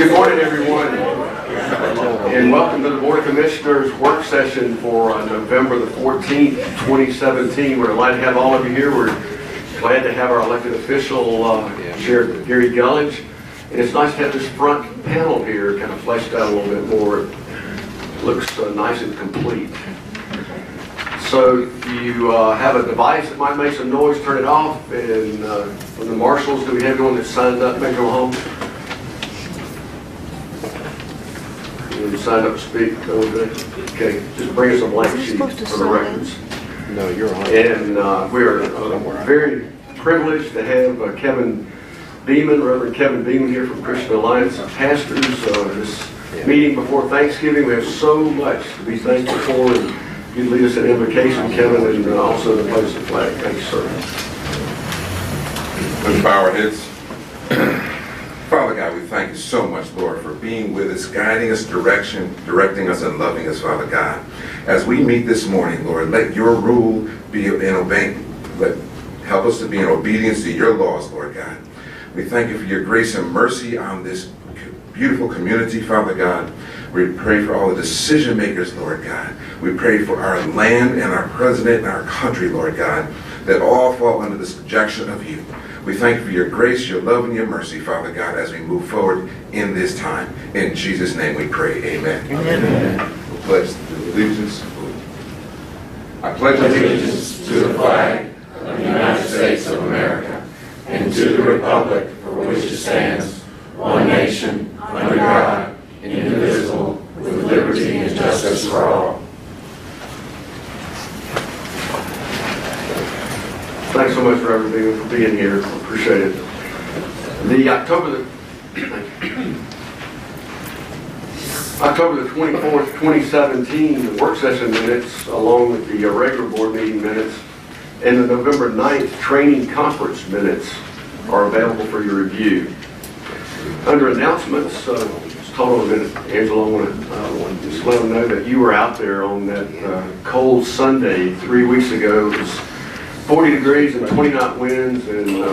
Good morning, everyone, and welcome to the Board of Commissioners work session for November the 14th, 2017. We're delighted to have all of you here. We're glad to have our elected official, Sheriff Gary Gullidge, and it's nice to have this front panel here kind of fleshed out a little bit more. It looks nice and complete. So if you have a device that might make some noise, turn it off. And from the marshals, do we have anyone that signed up to make their home? You signed up to speak? Okay, just bring us a blank sheet for the records. No, you're on. And we're very privileged to have Kevin Beeman, Reverend Kevin Beeman here from Christian Alliance of Pastors. This meeting before Thanksgiving, we have so much to be thankful for. And you lead us in invocation, Kevin, and also the place of flag. Thanks, sir. Let's bow our heads. Father God, we thank you so much, Lord, for being with us, guiding us, directing us, and loving us, Father God. As we meet this morning, Lord, let your rule be in obeying. Help us to be in obedience to your laws, Lord God. We thank you for your grace and mercy on this beautiful community, Father God. We pray for all the decision makers, Lord God. We pray for our land and our president and our country, Lord God, that all fall under the subjection of you. We thank you for your grace, your love, and your mercy, Father God, as we move forward in this time. In Jesus' name we pray, amen. Amen. We pledge allegiance. I pledge allegiance to the flag of the United States of America and to the republic for which it stands, one nation, under God, indivisible, with liberty and justice for all. Thanks so much, Reverend Beeman, for being here. Appreciate it. The October the 24th, 2017 work session minutes, along with the regular board meeting minutes, and the November 9th training conference minutes are available for your review. Under announcements, total of it, Angela, I want to just let them know that you were out there on that cold Sunday 3 weeks ago. It was 40 degrees and 20-knot winds, and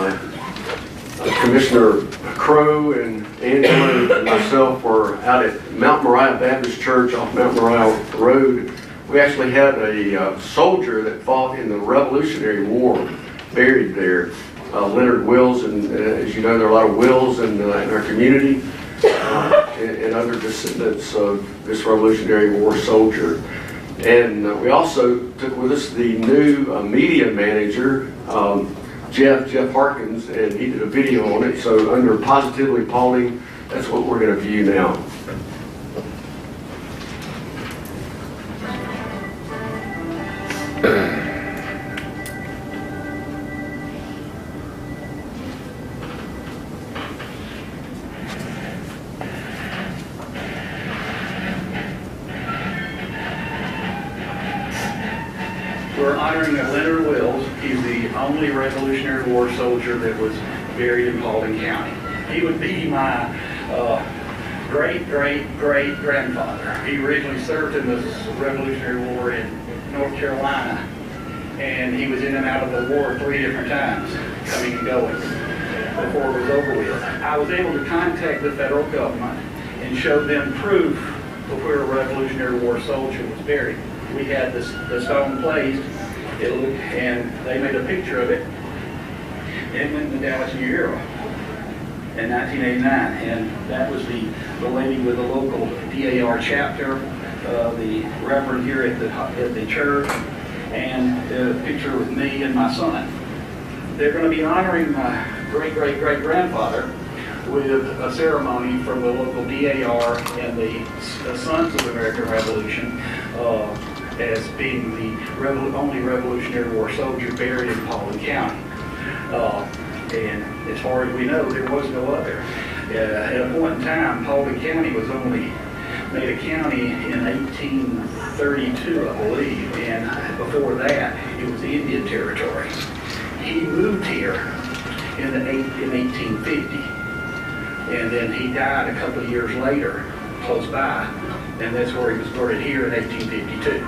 Commissioner Crow and Angela and myself were out at Mount Moriah Baptist Church off Mount Moriah Road. We actually had a soldier that fought in the Revolutionary War buried there, Leonard Wills, and as you know, there are a lot of Wills in our community and other descendants of this Revolutionary War soldier. And we also took with us the new media manager, Jeff Harkins, and he did a video on it. So under Positively Pauling, that's what we're going to view now. We're honoring Leonard Wills. He's the only Revolutionary War soldier that was buried in Paulding County. He would be my great-great-great-grandfather. He originally served in the Revolutionary War in North Carolina, and he was in and out of the war 3 different times, coming and going, before it was over with. I was able to contact the federal government and show them proof of where a Revolutionary War soldier was buried. We had the stone placed, and they made a picture of it in the Dallas New Hero in 1989, and that was the lady with the local DAR chapter, the reverend here at the church, and a picture with me and my son. They're going to be honoring my great-great-great-grandfather with a ceremony from the local DAR and the Sons of the American Revolution, as being the only Revolutionary War soldier buried in Paulding County. And as far as we know, there was no other. At a point in time, Paulding County was only made a county in 1832, I believe, and before that, it was Indian Territory. He moved here in 1850, and then he died a couple of years later, close by, and that's where he was buried here in 1852.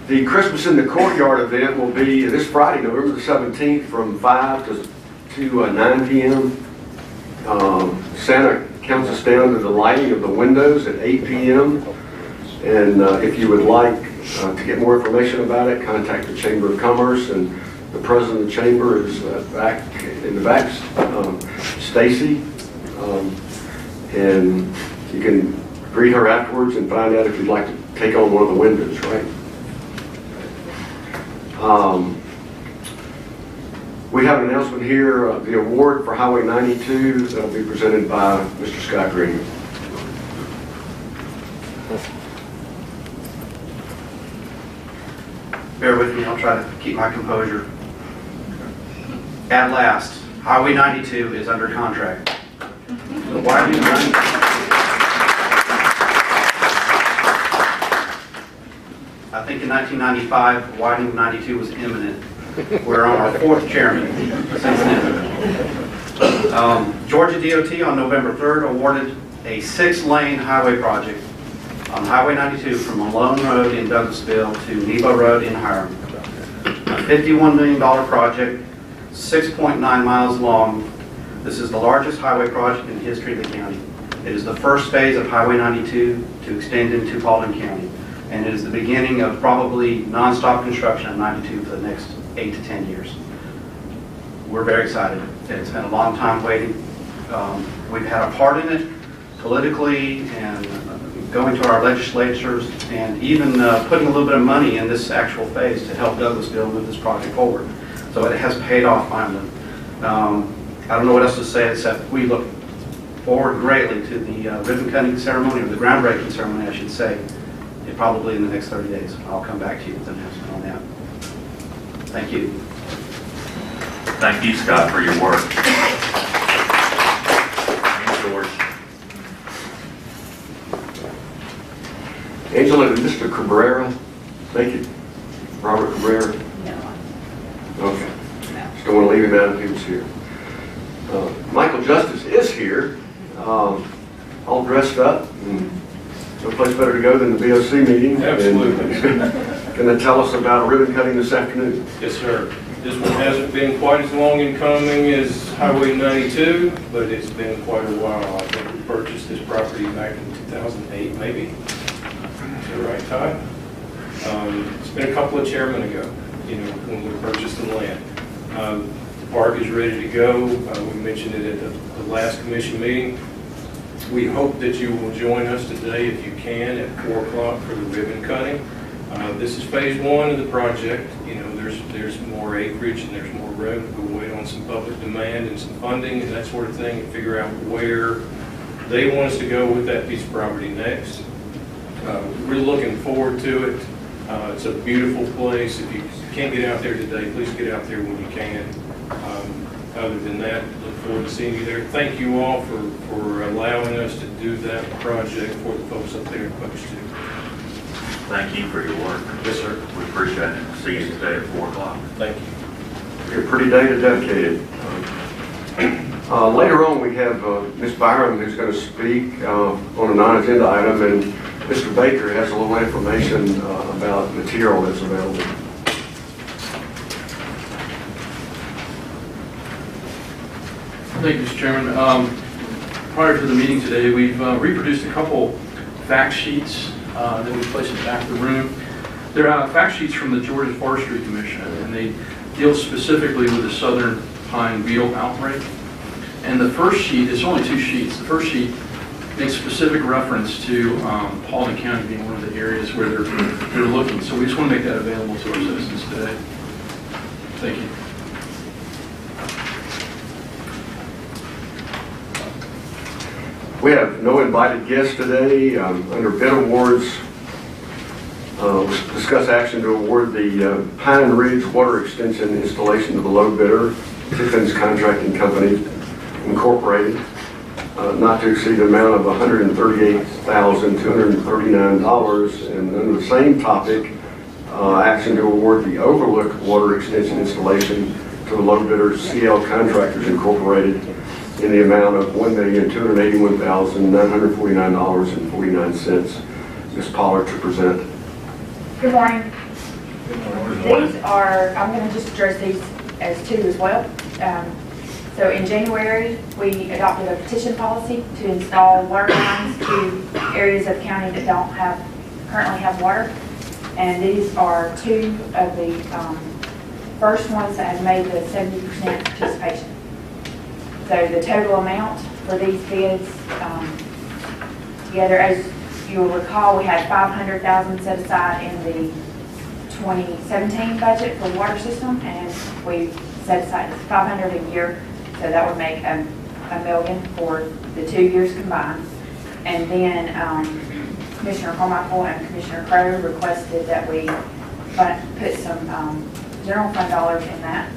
The Christmas in the Courtyard event will be this Friday, November the 17th, from 5 to 9 p.m. Santa counts us down to the lighting of the windows at 8 p.m. And if you would like to get more information about it, contact the Chamber of Commerce, and the president of the chamber is back in the back, Stacy, and you can greet her afterwards and find out if you'd like to take on one of the windows, right? We have an announcement here, the award for Highway 92 that will be presented by Mr. Scott Green. Bear with me, I'll try to keep my composure. At last, Highway 92 is under contract. The widening I think in 1995, widening of 92 was imminent. We're on our 4th chairman since then. Georgia DOT on November 3rd awarded a 6-lane highway project on Highway 92 from Malone Road in Douglasville to Nebo Road in Hiram. A $51 million project, 6.9 miles long. This is the largest highway project in the history of the county. It is the first phase of Highway 92 to extend into Paulding County, and it is the beginning of probably non-stop construction of 92 for the next 8 to 10 years. We're very excited. It's been a long time waiting. We've had a part in it politically and going to our legislatures, and even putting a little bit of money in this actual phase to help Douglasville move this project forward. So it has paid off finally. I don't know what else to say except we look forward greatly to the ribbon cutting ceremony, or the groundbreaking ceremony, I should say, probably in the next 30 days. I'll come back to you with an announcement on that. Thank you. Thank you, Scott, for your work. George. Angela and Mr. Cabrera, thank you. Robert Cabrera? No. Okay. Just don't want to leave him out if he was here. Michael Justice is here, all dressed up, and no place better to go than the BOC meeting. Absolutely. Can they tell us about ribbon cutting this afternoon? Yes, sir. This one hasn't been quite as long in coming as Highway 92, but it's been quite a while. I think we purchased this property back in 2008, maybe. Is that right, Todd? It's been a couple of chairmen ago, when we purchased the land. The park is ready to go. We mentioned it at the last commission meeting. We hope that you will join us today, if you can, at 4 o'clock for the ribbon cutting. This is phase 1 of the project. There's more acreage and there's more room. We'll wait on some public demand and some funding and that sort of thing, and figure out where they want us to go with that piece of property next. We're looking forward to it. It's a beautiful place. If you can't get out there today, please get out there when you can. Other than that, look forward to seeing you there. Thank you all for allowing us to do that project for the folks up there in Post 2. Thank you for your work. Yes, sir. We appreciate it. See you today at 4 o'clock. Thank you. A pretty day to dedicate it. Later on, we have Ms. Byram, who's going to speak on a non-agenda item, and Mr. Baker has a little information about material that's available. Thank you, Mr. Chairman. Prior to the meeting today, we've reproduced a couple fact sheets that we placed in the back of the room. They're fact sheets from the Georgia Forestry Commission, and they deal specifically with the southern pine beetle outbreak. And the first sheet, it's only 2 sheets. The first sheet makes specific reference to Paulding County being one of the areas where they're looking. So we just want to make that available to our citizens today. Thank you. We have no invited guests today. Under bid awards, we'll discuss action to award the Pine Ridge Water Extension installation to the low bidder, Tiffin's Contracting Company, Incorporated, not to exceed the amount of $138,239. And under the same topic, action to award the Overlook Water Extension installation to the low bidder, CL Contractors Incorporated, in the amount of $1,281,949.49. Ms. Pollard to present. Good morning. These are, I'm going to just address these as two as well. So in January, we adopted a petition policy to install water lines to areas of the county that don't currently have water. And these are two of the first ones that have made the 70% participation. So the total amount for these bids together, as you'll recall, we had $500,000 set aside in the 2017 budget for water system, and we set aside $500 a year, so that would make $1 million for the 2 years combined. And then Commissioner Carmichael and Commissioner Crowe requested that we put some general fund dollars in that.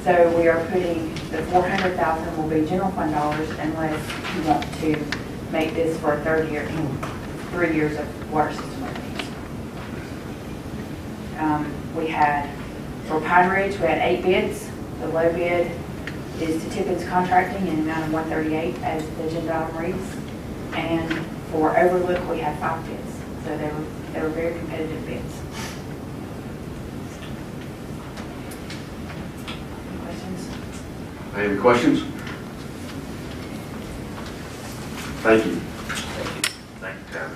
So we are putting the $400,000 will be general fund dollars unless you want to make this for a third year, 3 years of water system openings. We had, for Pine Ridge, we had 8 bids. The low bid is to Tippins Contracting in the amount of $138 as the agenda item reads. And for Overlook, we had 5 bids. So they were very competitive bids. Questions? Any questions? Thank you. Thank you, Kevin.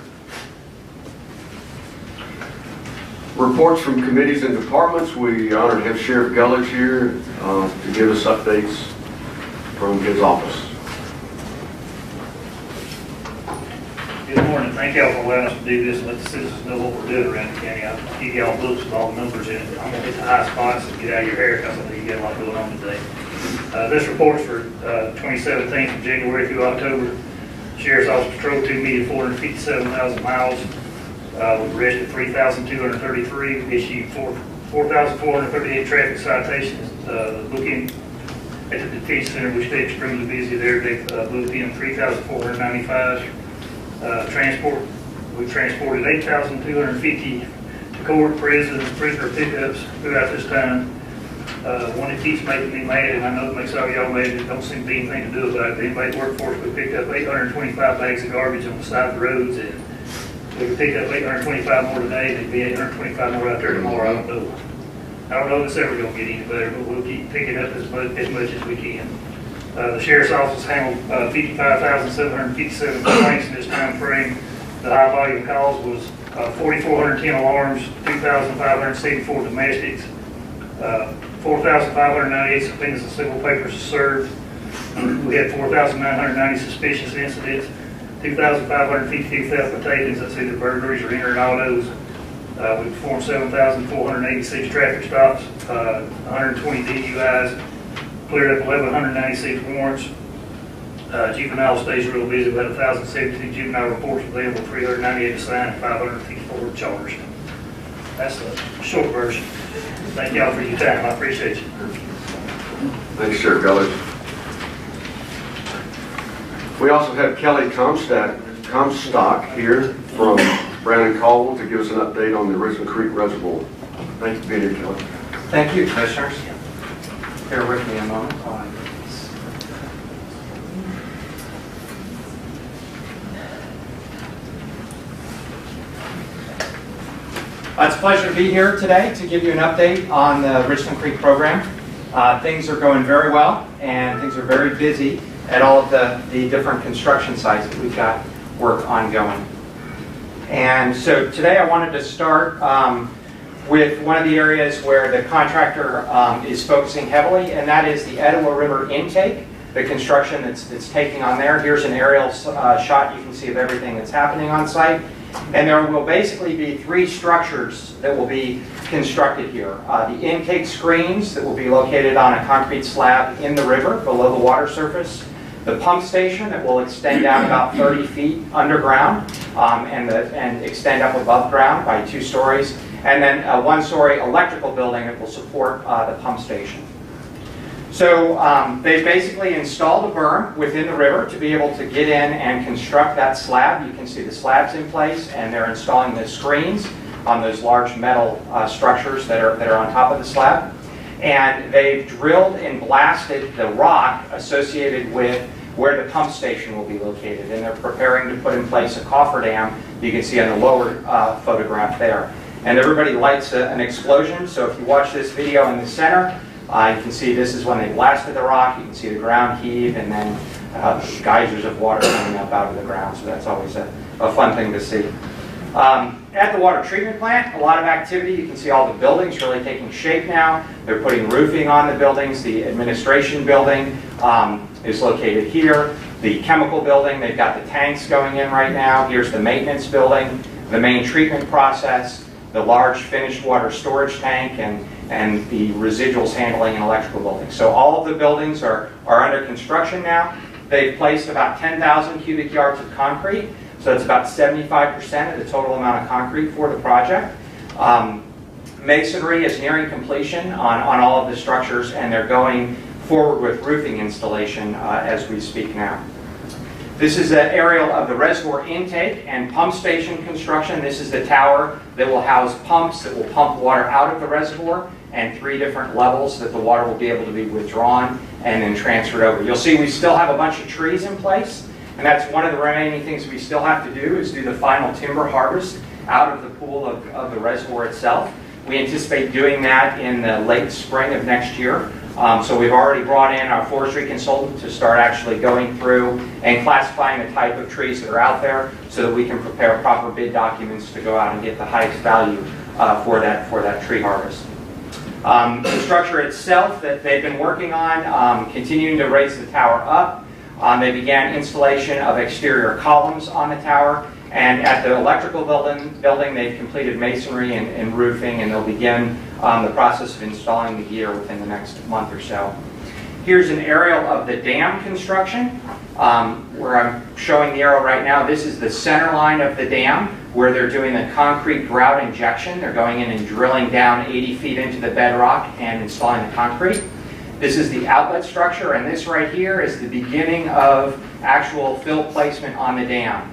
Reports from committees and departments. We honored to have Sheriff Gullidge here to give us updates from his office. Good morning. Thank y'all for allowing us to do this and let the citizens know what we're doing around the county. I'll give y'all books with all the numbers in it. I'm going to hit the high spots and get out of your hair because I know you got a lot going on today. This report's for 2017 from January through October. Sheriff's Office patrolled 2,457,000 miles. We arrested 3,233, issued 4,438 traffic citations. Looking at the detention center, we stayed extremely busy there. They moved in 3,495 transport. We transported 8,250 to court, prisoner pickups throughout this time. One that keeps making me mad, and I know it makes all y'all mad, and don't seem to be anything to do about it. The inmate workforce, we picked up 825 bags of garbage on the side of the roads, and we could pick up 825 more today, and there'd be 825 more out there tomorrow. I don't know if it's ever going to get any better, but we'll keep picking up as much as we can. The Sheriff's Office handled 55,757 complaints in this time frame. The high volume calls was 4,410 alarms, 2,574 domestics, 4,598 subpoenas and civil papers served. We had 4,990 suspicious incidents, 2,552 theft and takings, that's either burglaries or entering autos. We performed 7,486 traffic stops, 120 DUIs, cleared up 1,196 warrants. Juvenile stays real busy. We had 1,072 juvenile reports for them with 398 assigned and 554 charged. That's the short version. Thank y'all for your time. I appreciate you. Thanks, Sheriff Gullidge. We also have Kelly Comstock here from Brown and Caldwell to give us an update on the Richland Creek Reservoir. Thank you for being here, Kelly. Thank you, Commissioners. Bear with me a moment. It's a pleasure to be here today to give you an update on the Richland Creek program. Things are going very well, and things are very busy at all of the different construction sites that we've got work ongoing. And so today I wanted to start with one of the areas where the contractor is focusing heavily, and that is the Etowah River intake, the construction that's taking on there. Here's an aerial shot you can see of everything that's happening on site. And there will basically be 3 structures that will be constructed here. The intake screens that will be located on a concrete slab in the river below the water surface. The pump station that will extend down about 30 feet underground and extend up above ground by 2 stories. And then a 1-story electrical building that will support the pump station. So they've basically installed a berm within the river to be able to get in and construct that slab. You can see the slabs in place, and they're installing the screens on those large metal structures that are on top of the slab. And they've drilled and blasted the rock associated with where the pump station will be located. And they're preparing to put in place a cofferdam you can see on the lower photograph there. and everybody lights an explosion. So if you watch this video in the center, you can see this is when they blasted the rock. You can see the ground heave, and then geysers of water coming up out of the ground. So that's always a fun thing to see. At the water treatment plant, a lot of activity. You can see all the buildings really taking shape now. They're putting roofing on the buildings. The administration building is located here. The chemical building, they've got the tanks going in right now. Here's the maintenance building, the main treatment process, the large finished water storage tank, and the residuals handling and electrical building. So all of the buildings are under construction now. They've placed about 10,000 cubic yards of concrete. So it's about 75% of the total amount of concrete for the project. Masonry is nearing completion on all of the structures, and they're going forward with roofing installation as we speak now. This is the aerial of the reservoir intake and pump station construction. This is the tower that will house pumps that will pump water out of the reservoir, and 3 different levels that the water will be able to be withdrawn and then transferred over. You'll see we still have a bunch of trees in place. And that's one of the remaining things we still have to do, is do the final timber harvest out of the pool of the reservoir itself. We anticipate doing that in the late spring of next year. So we've already brought in our forestry consultant to start actually going through and classifying the type of trees that are out there so that we can prepare proper bid documents to go out and get the highest value for that tree harvest. The structure itself that they've been working on, continuing to raise the tower up. They began installation of exterior columns on the tower, and at the electrical building they've completed masonry and roofing, and they'll begin the process of installing the gear within the next month or so. Here's an aerial of the dam construction, where I'm showing the arrow right now. This is the center line of the dam, where they're doing the concrete grout injection. They're going in and drilling down 80 feet into the bedrock and installing the concrete. This is the outlet structure, and this right here is the beginning of actual fill placement on the dam.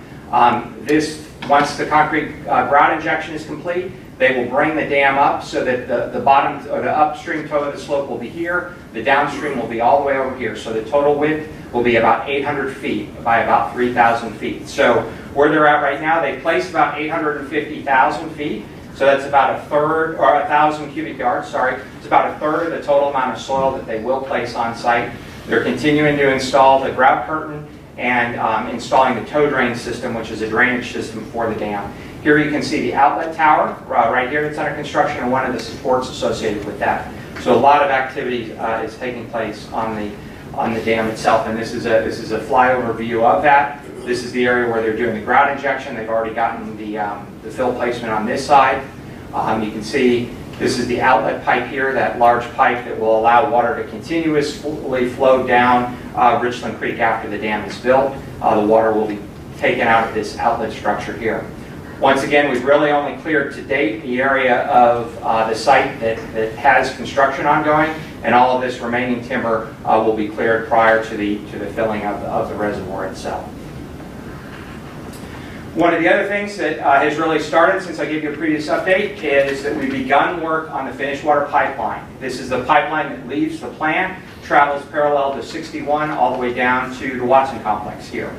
Once the concrete grout injection is complete, they will bring the dam up so that the bottom or the upstream toe of the slope will be here, the downstream will be all the way over here. So the total width will be about 800 feet by about 3,000 feet. So where they're at right now, they placed about 850,000 feet. So that's about a third, or 1,000 cubic yards, sorry. It's about a third of the total amount of soil that they will place on site. They're continuing to install the grout curtain and installing the tow drain system, which is a drainage system for the dam. Here you can see the outlet tower right here that's under construction, and one of the supports associated with that. So a lot of activity is taking place on the dam itself, and this is a flyover view of that. This is the area where they're doing the grout injection. They've already gotten the fill placement on this side. You can see this is the outlet pipe here, that large pipe that will allow water to continuously flow down Richland Creek after the dam is built. The water will be taken out of this outlet structure here. Once again, we've really only cleared to date the area of the site that has construction ongoing, and all of this remaining timber will be cleared prior to the filling of the reservoir itself. One of the other things that has really started since I gave you a previous update is that we've begun work on the finished water pipeline. This is the pipeline that leaves the plant, travels parallel to 61 all the way down to the Watson complex here.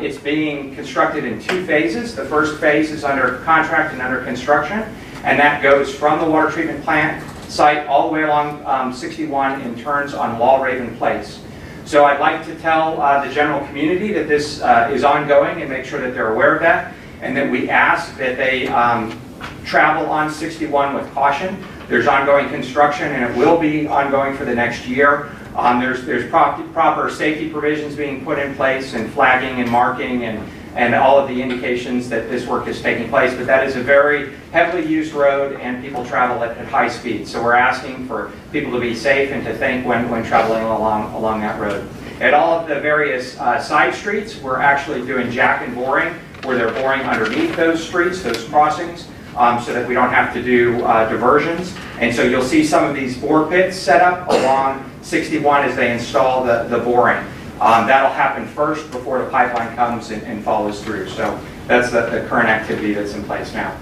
It's being constructed in 2 phases. The first phase is under contract and under construction, and that goes from the water treatment plant site all the way along 61 and turns on Walraven Place. So I'd like to tell the general community that this is ongoing and make sure that they're aware of that, and that we ask that they travel on 61 with caution. There's ongoing construction, and it will be ongoing for the next year. There's proper safety provisions being put in place, and flagging and marking and all of the indications that this work is taking place. But that is a very heavily used road, and people travel at high speed. So we're asking for people to be safe and to think when traveling along that road. At all of the various side streets, we're actually doing jack and boring, where they're boring underneath those streets, those crossings, so that we don't have to do diversions. And so you'll see some of these bore pits set up along 61 as they install the boring. That'll happen first before the pipeline comes and follows through. So that's the current activity that's in place now.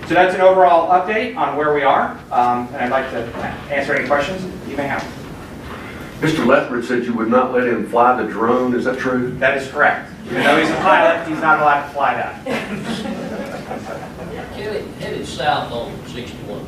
So that's an overall update on where we are, and I'd like to answer any questions you may have. Mr. Lethbridge said you would not let him fly the drone. Is that true? That is correct. Even though he's a pilot, he's not allowed to fly that. Kelly, directly south on 61.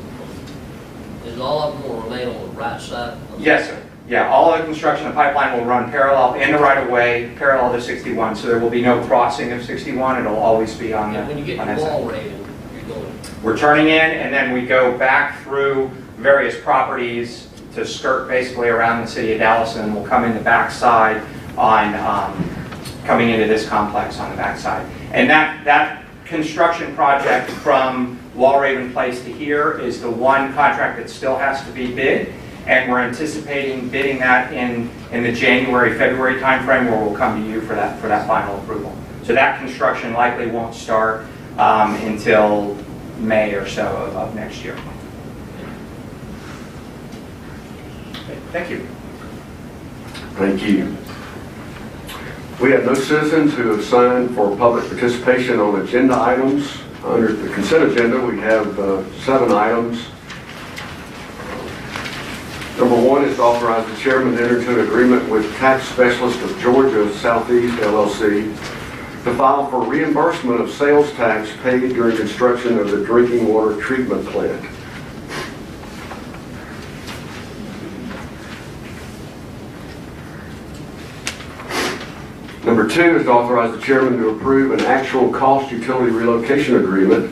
Is all of them going to remain on the right side? Yes, sir. Yeah, all of the construction, the pipeline will run parallel in the right-of-way, parallel to 61, so there will be no crossing of 61. It'll always be on the, And when you get on to that side. wall rating, you're going, We're turning in, and then we go back through various properties to skirt basically around the city of Dallas, and we'll come in the backside on, coming into this complex on the backside. And that construction project from Walraven Place to here is the one contract that still has to be bid, and we're anticipating bidding that in the January, February timeframe, where we'll come to you for that final approval. So that construction likely won't start until May or so of next year. Okay, thank you. Thank you. We have no citizens who have signed for public participation on agenda items. Under the consent agenda, we have 7 items. Number 1 is to authorize the chairman to enter into an agreement with Tax Specialist of Georgia Southeast LLC to file for reimbursement of sales tax paid during construction of the drinking water treatment plant. Number 2 is to authorize the chairman to approve an actual cost utility relocation agreement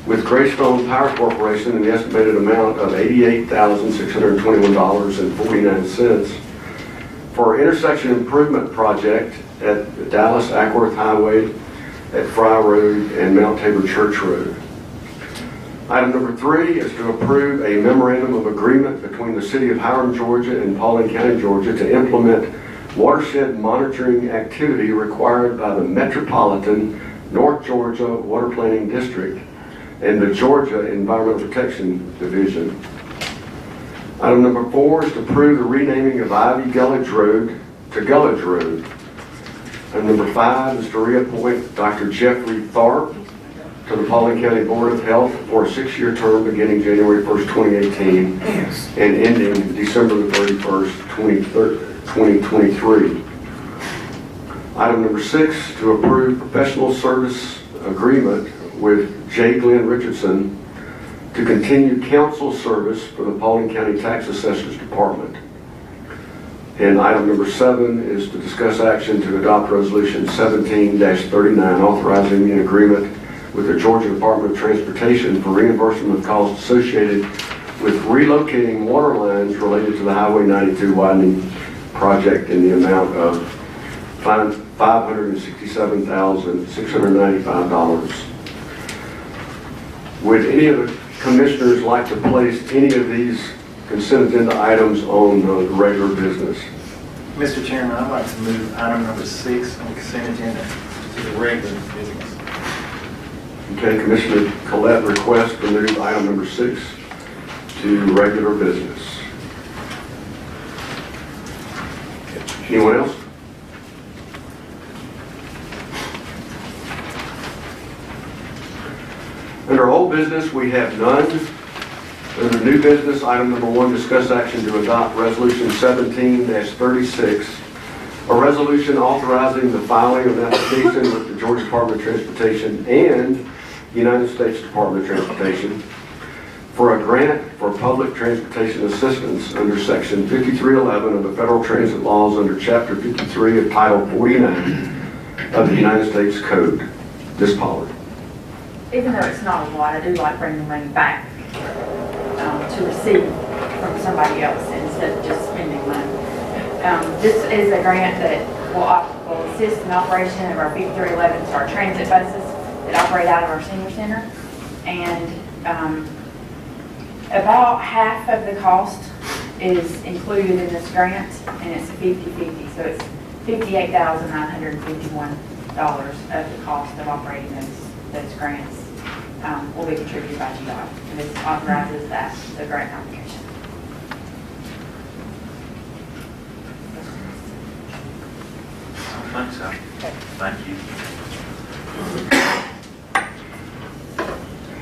with Greystone Power Corporation in the estimated amount of $88,621.49 for intersection improvement project at the Dallas Ackworth Highway, at Fry Road and Mount Tabor Church Road. Item number 3 is to approve a memorandum of agreement between the City of Hiram, Georgia and Paulding County, Georgia to implement watershed monitoring activity required by the Metropolitan North Georgia Water Planning District and the Georgia Environmental Protection Division. Item number 4 is to approve the renaming of Ivy Gulledge Road to Gulledge Road. Item number 5 is to reappoint Dr. Jeffrey Tharp to the Paulding County Board of Health for a 6-year term beginning January 1st, 2018 and ending December the 31st, 2023. Item number 6, to approve professional service agreement with J. Glenn Richardson to continue counsel service for the Paulding County Tax Assessors Department. And item number 7 is to discuss action to adopt resolution 17-39 authorizing the agreement with the Georgia Department of Transportation for reimbursement of costs associated with relocating water lines related to the Highway 92 widening project in the amount of $567,695. Would any of the commissioners like to place any of these consent agenda items on the regular business? Mr. Chairman, I'd like to move item number 6 on the consent agenda to the regular business. Okay, Commissioner Collette requests to move item number 6 to regular business. Anyone else? Under old business, we have none. Under new business, item number 1, discuss action to adopt resolution 17-36, a resolution authorizing the filing of an application with the Georgia Department of Transportation and the United States Department of Transportation for a grant for public transportation assistance under section 5311 of the Federal Transit Laws under chapter 53 of title 49 of the United States Code. Ms. Pollard. Even though it's not a lot, I do like bringing money back to receive from somebody else instead of just spending money. This is a grant that will assist in operation of our 5311 Star Transit buses that operate out of our senior center. And about half of the cost is included in this grant, and it's a 50-50, so it's $58,951 of the cost of operating those grants will be contributed by GDOT, and this authorizes that, the grant application. I think so. Thank you.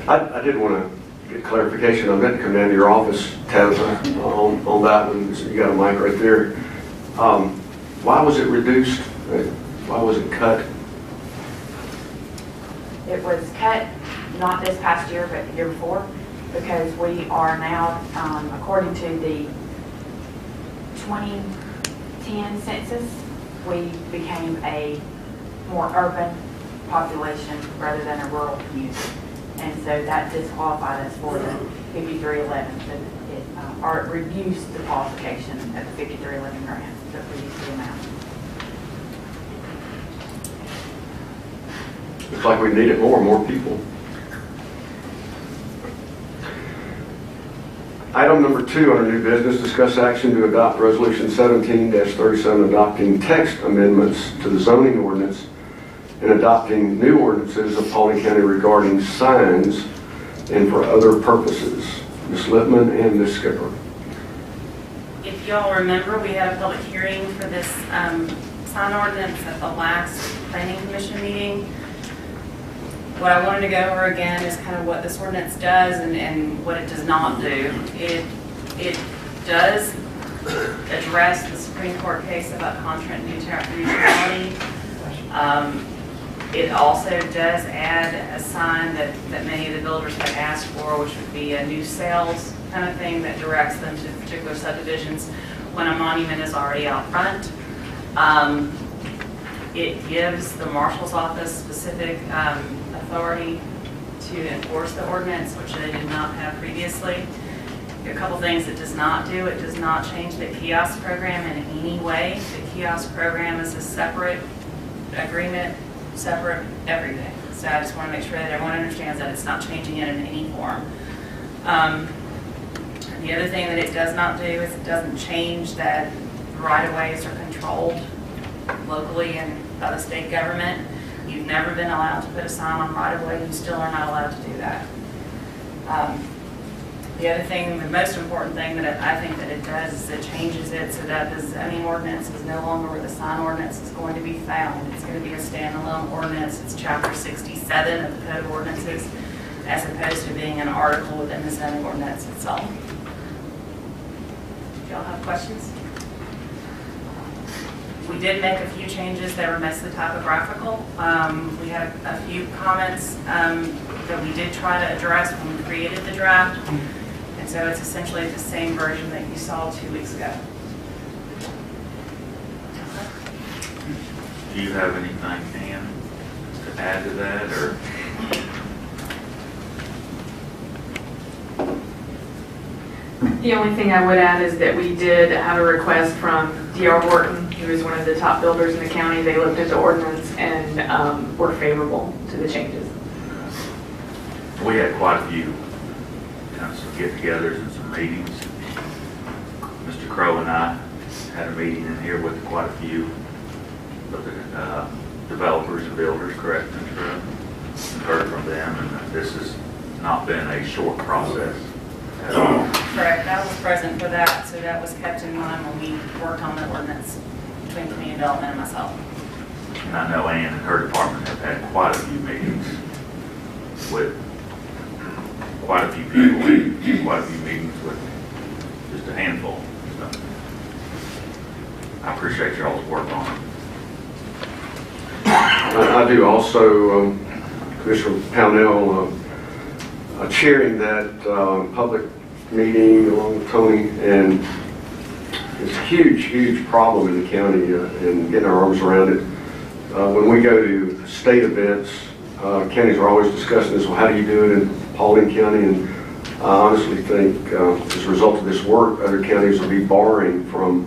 I did want to get clarification. I meant to come down to your office, Tabitha, on that one. So you got a mic right there. Why was it reduced? Why was it cut? It was cut not this past year, but the year before, because we are now, according to the 2010 census, we became a more urban population rather than a rural community. And so that disqualified us for the 5311, or it reduced the qualification of the 5311 grant, so it reduced the amount. Looks like we need it more people. Item number 2 under new business, discuss action to adopt resolution 17-37 adopting text amendments to the zoning ordinance and adopting new ordinances of Paulding County regarding signs and for other purposes. Ms. Lippman and Ms. Skipper. If y'all remember, we had a public hearing for this sign ordinance at the last planning commission meeting. What I wanted to go over again is kind of what this ordinance does and what it does not do. It does address the Supreme Court case about contract neutrality. It also does add a sign that many of the builders have asked for, which would be a new sales kind of thing that directs them to particular subdivisions when a monument is already out front. It gives the marshal's office specific authority to enforce the ordinance, which they did not have previously. A couple things it does not do. It does not change the kiosk program in any way. The kiosk program is a separate agreement, separate everything. So I just want to make sure that everyone understands that it's not changing it in any form. The other thing that it does not do is it doesn't change that right-of-ways are controlled locally and by the state government. You've never been allowed to put a sign on right-of-way. You still are not allowed to do that. The other thing, the most important thing that I think that it does is it changes it so that the zoning ordinance is no longer where the sign ordinance is going to be found. It's going to be a standalone ordinance. It's chapter 67 of the Code of Ordinances, as opposed to being an article within the zoning ordinance itself. Do y'all have questions? We did make a few changes that were mostly typographical. We had a few comments that we did try to address when we created the draft. And so it's essentially the same version that you saw 2 weeks ago. Do you have anything, Ann, to add to that, or? The only thing I would add is that we did have a request from D.R. Horton, who is one of the top builders in the county. They looked at the ordinance and were favorable to the changes. We had quite a few kind of some get-togethers and some meetings. Mr. Crow and I had a meeting in here with quite a few of the developers and builders, correct, Mr. Crow? And heard from them, and this has not been a short process at all. Correct. I was present for that, so that was kept in mind when we worked on the ordinance between community development and myself. And I know Ann and her department have had quite a few meetings with quite a few people, and quite a few meetings with just a handful. So I appreciate y'all's work on it. I do also, Commissioner Pownell, chairing that public meeting along with Tony, and it's a huge problem in the county and getting our arms around it. When we go to state events, counties are always discussing this, well, how do you do it in Paulding County? And I honestly think as a result of this work, other counties will be borrowing from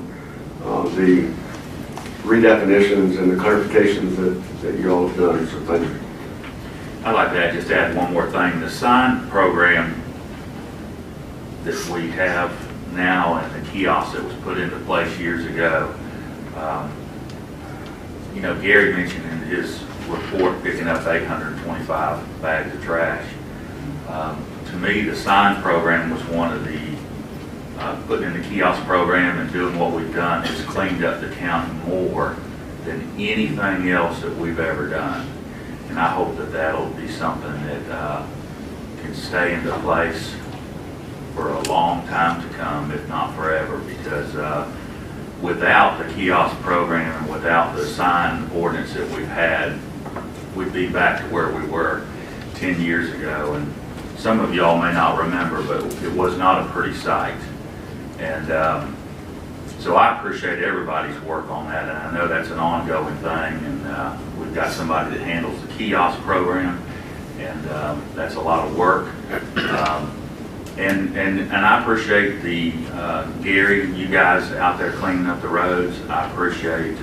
the redefinitions and the clarifications that you all have done, so thank you. I'd like to just add one more thing. The sign program that we have now and the kiosk that was put into place years ago, you know, Gary mentioned in his report picking up 825 bags of trash. To me, the sign program was one of the, putting in the kiosk program and doing what we've done has cleaned up the county more than anything else that we've ever done. And I hope that that'll be something that can stay into place for a long time to come, if not forever, because without the kiosk program and without the sign ordinance that we've had, we'd be back to where we were 10 years ago, and some of y'all may not remember, but it was not a pretty sight. And so I appreciate everybody's work on that, and I know that's an ongoing thing, and we've got somebody that handles the kiosk program, and that's a lot of work. And I appreciate the, Gary, you guys out there cleaning up the roads. I appreciate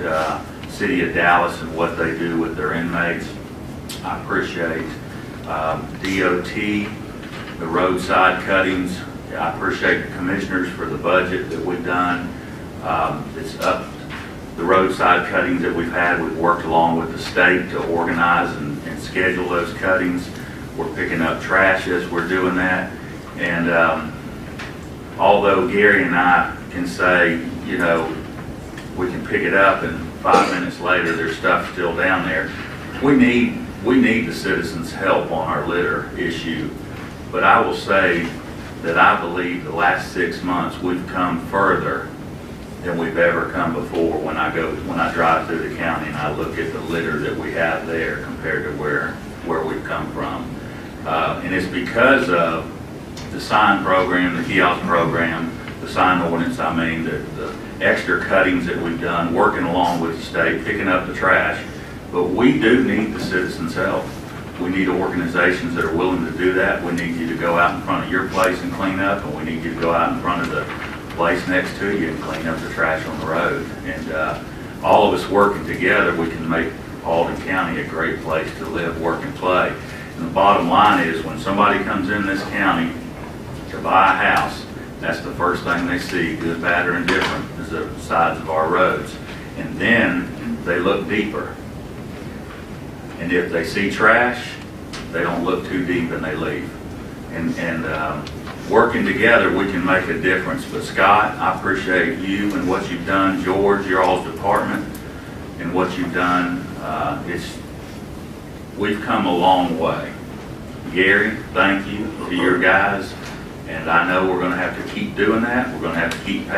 City of Dallas and what they do with their inmates. I appreciate DOT, the roadside cuttings. I appreciate the commissioners for the budget that we've done. It's up, the roadside cuttings that we've had, we've worked along with the state to organize and schedule those cuttings. We're picking up trash as we're doing that. And although Gary and I can say, you know, we can pick it up and 5 minutes later there's stuff still down there, we need the citizens' help on our litter issue. But I will say that I believe the last 6 months we've come further than we've ever come before when I drive through the county and I look at the litter that we have there compared to where we've come from. And it's because of the sign program, the kiosk program, the sign ordinance, I mean, the extra cuttings that we've done, working along with the state, picking up the trash. But we do need the citizens' help. We need organizations that are willing to do that. We need you to go out in front of your place and clean up, and we need you to go out in front of the place next to you and clean up the trash on the road. And all of us working together, we can make Alden County a great place to live, work, and play. And the bottom line is, when somebody comes in this county to buy a house, that's the first thing they see, good, bad, or indifferent, is the sides of our roads. And then they look deeper. And if they see trash, they don't look too deep and they leave. And working together, we can make a difference. But Scott, I appreciate you and what you've done. George, your all's department, and what you've done. We've come a long way. Gary, thank you to your guys. And I know we're going to have to keep doing that. We're going to have to keep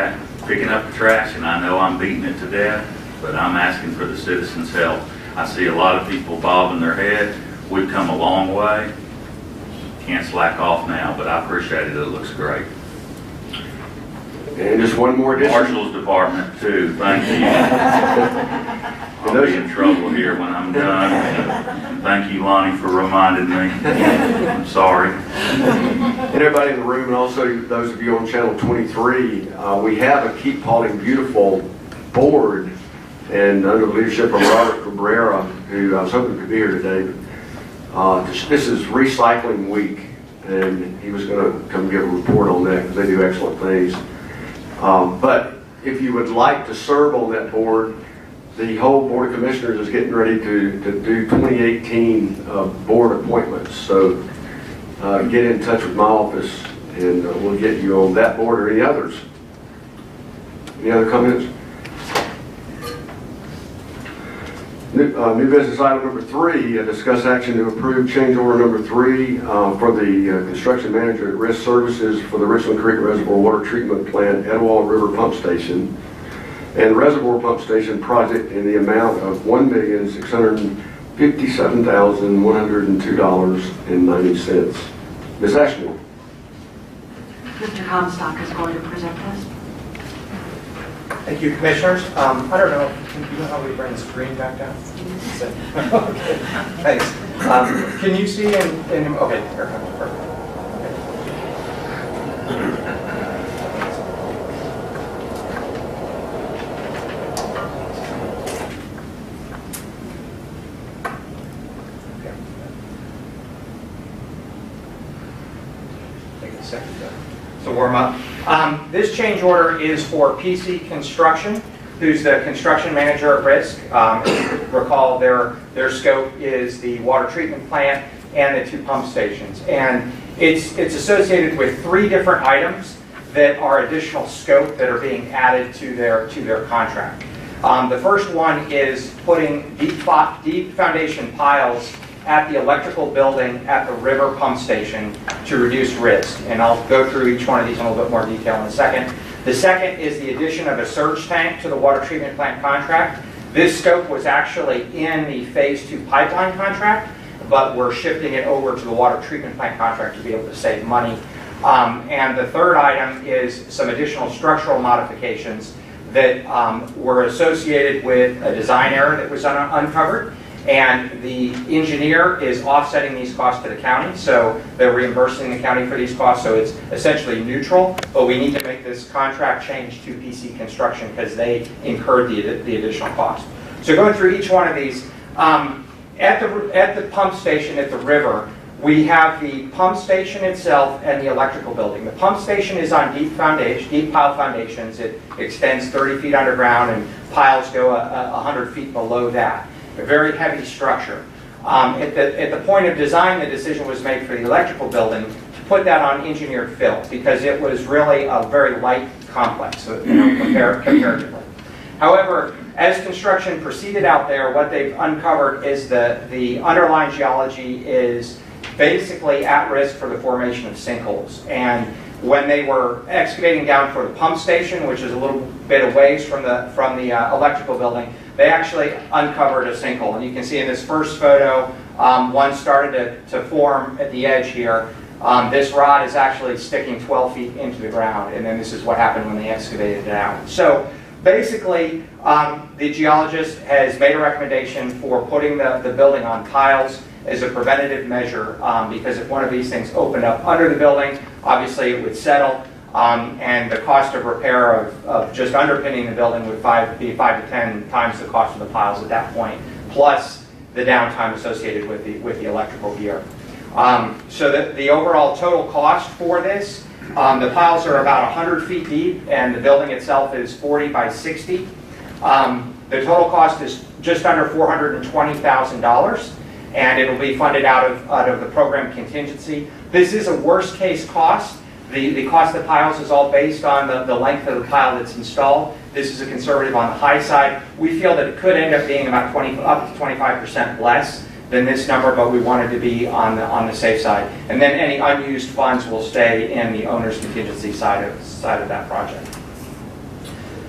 picking up the trash. And I know I'm beating it to death, but I'm asking for the citizens' help. I see a lot of people bobbing their head. We've come a long way. Can't slack off now, but I appreciate it. It looks great. And just one more addition. Marshall's department too, thank you. I'll be in trouble here when I'm done. And thank you, Lonnie, for reminding me. I'm sorry. And everybody in the room, and also those of you on Channel 23, we have a Keep Paulding Beautiful board, and under the leadership of Robert Cabrera, who I was hoping could be here today. This is Recycling Week, and he was going to come give a report on that because they do excellent things. But if you would like to serve on that board, the whole Board of Commissioners is getting ready to do 2018 board appointments. So get in touch with my office and we'll get you on that board or any others. Any other comments? New business item number 3, discuss action to approve change order number 3 for the construction manager at Risk Services for the Richland Creek Reservoir Water Treatment Plant Etowah River Pump Station and the Reservoir Pump Station project in the amount of $1,657,102.90. Ms. Ashmore. Mr. Comstock is going to present this. Thank you, Commissioners. I don't know, you know how we bring the screen back down? Okay, thanks. Can you see in okay, here, perfect. Take a second to warm up. This change order is for PC Construction, who's the construction manager at Risk. If you recall, their scope is the water treatment plant and the 2 pump stations. And it's associated with 3 different items that are additional scope that are being added to their contract. The first one is putting deep foundation piles at the electrical building at the river pump station to reduce risk. And I'll go through each one of these in a little bit more detail in a second. The second is the addition of a surge tank to the water treatment plant contract. This scope was actually in the phase 2 pipeline contract, but we're shifting it over to the water treatment plant contract to be able to save money. And the third item is some additional structural modifications that were associated with a design error that was uncovered. And the engineer is offsetting these costs to the county, so they're reimbursing the county for these costs, so it's essentially neutral, but we need to make this contract change to PC Construction because they incurred the additional cost. So going through each one of these, at the pump station at the river, we have the pump station itself and the electrical building. The pump station is on deep pile foundations. It extends 30 feet underground and piles go 100 feet below that. A very heavy structure. At the point of design, the decision was made for the electrical building to put that on engineered fill because it was really a very light complex, comparatively. However, as construction proceeded out there, what they've uncovered is the underlying geology is basically at risk for the formation of sinkholes. And when they were excavating down for the pump station, which is a little bit of ways from the electrical building, they actually uncovered a sinkhole. And you can see in this first photo, one started to form at the edge here. This rod is actually sticking 12 feet into the ground, and then this is what happened when they excavated it out. So basically, the geologist has made a recommendation for putting the building on piles as a preventative measure, because if one of these things opened up under the building, obviously it would settle, and the cost of repair of just underpinning the building would be 5 to 10 times the cost of the piles at that point, plus the downtime associated with the electrical gear. So the overall total cost for this, the piles are about 100 feet deep, and the building itself is 40 by 60. The total cost is just under $420,000. And it'll be funded out of the program contingency. This is a worst case cost. The cost of the piles is all based on the length of the pile that's installed. This is a conservative on the high side. We feel that it could end up being about up to 25% less than this number, but we wanted to be on the safe side. And then any unused funds will stay in the owner's contingency side of that project.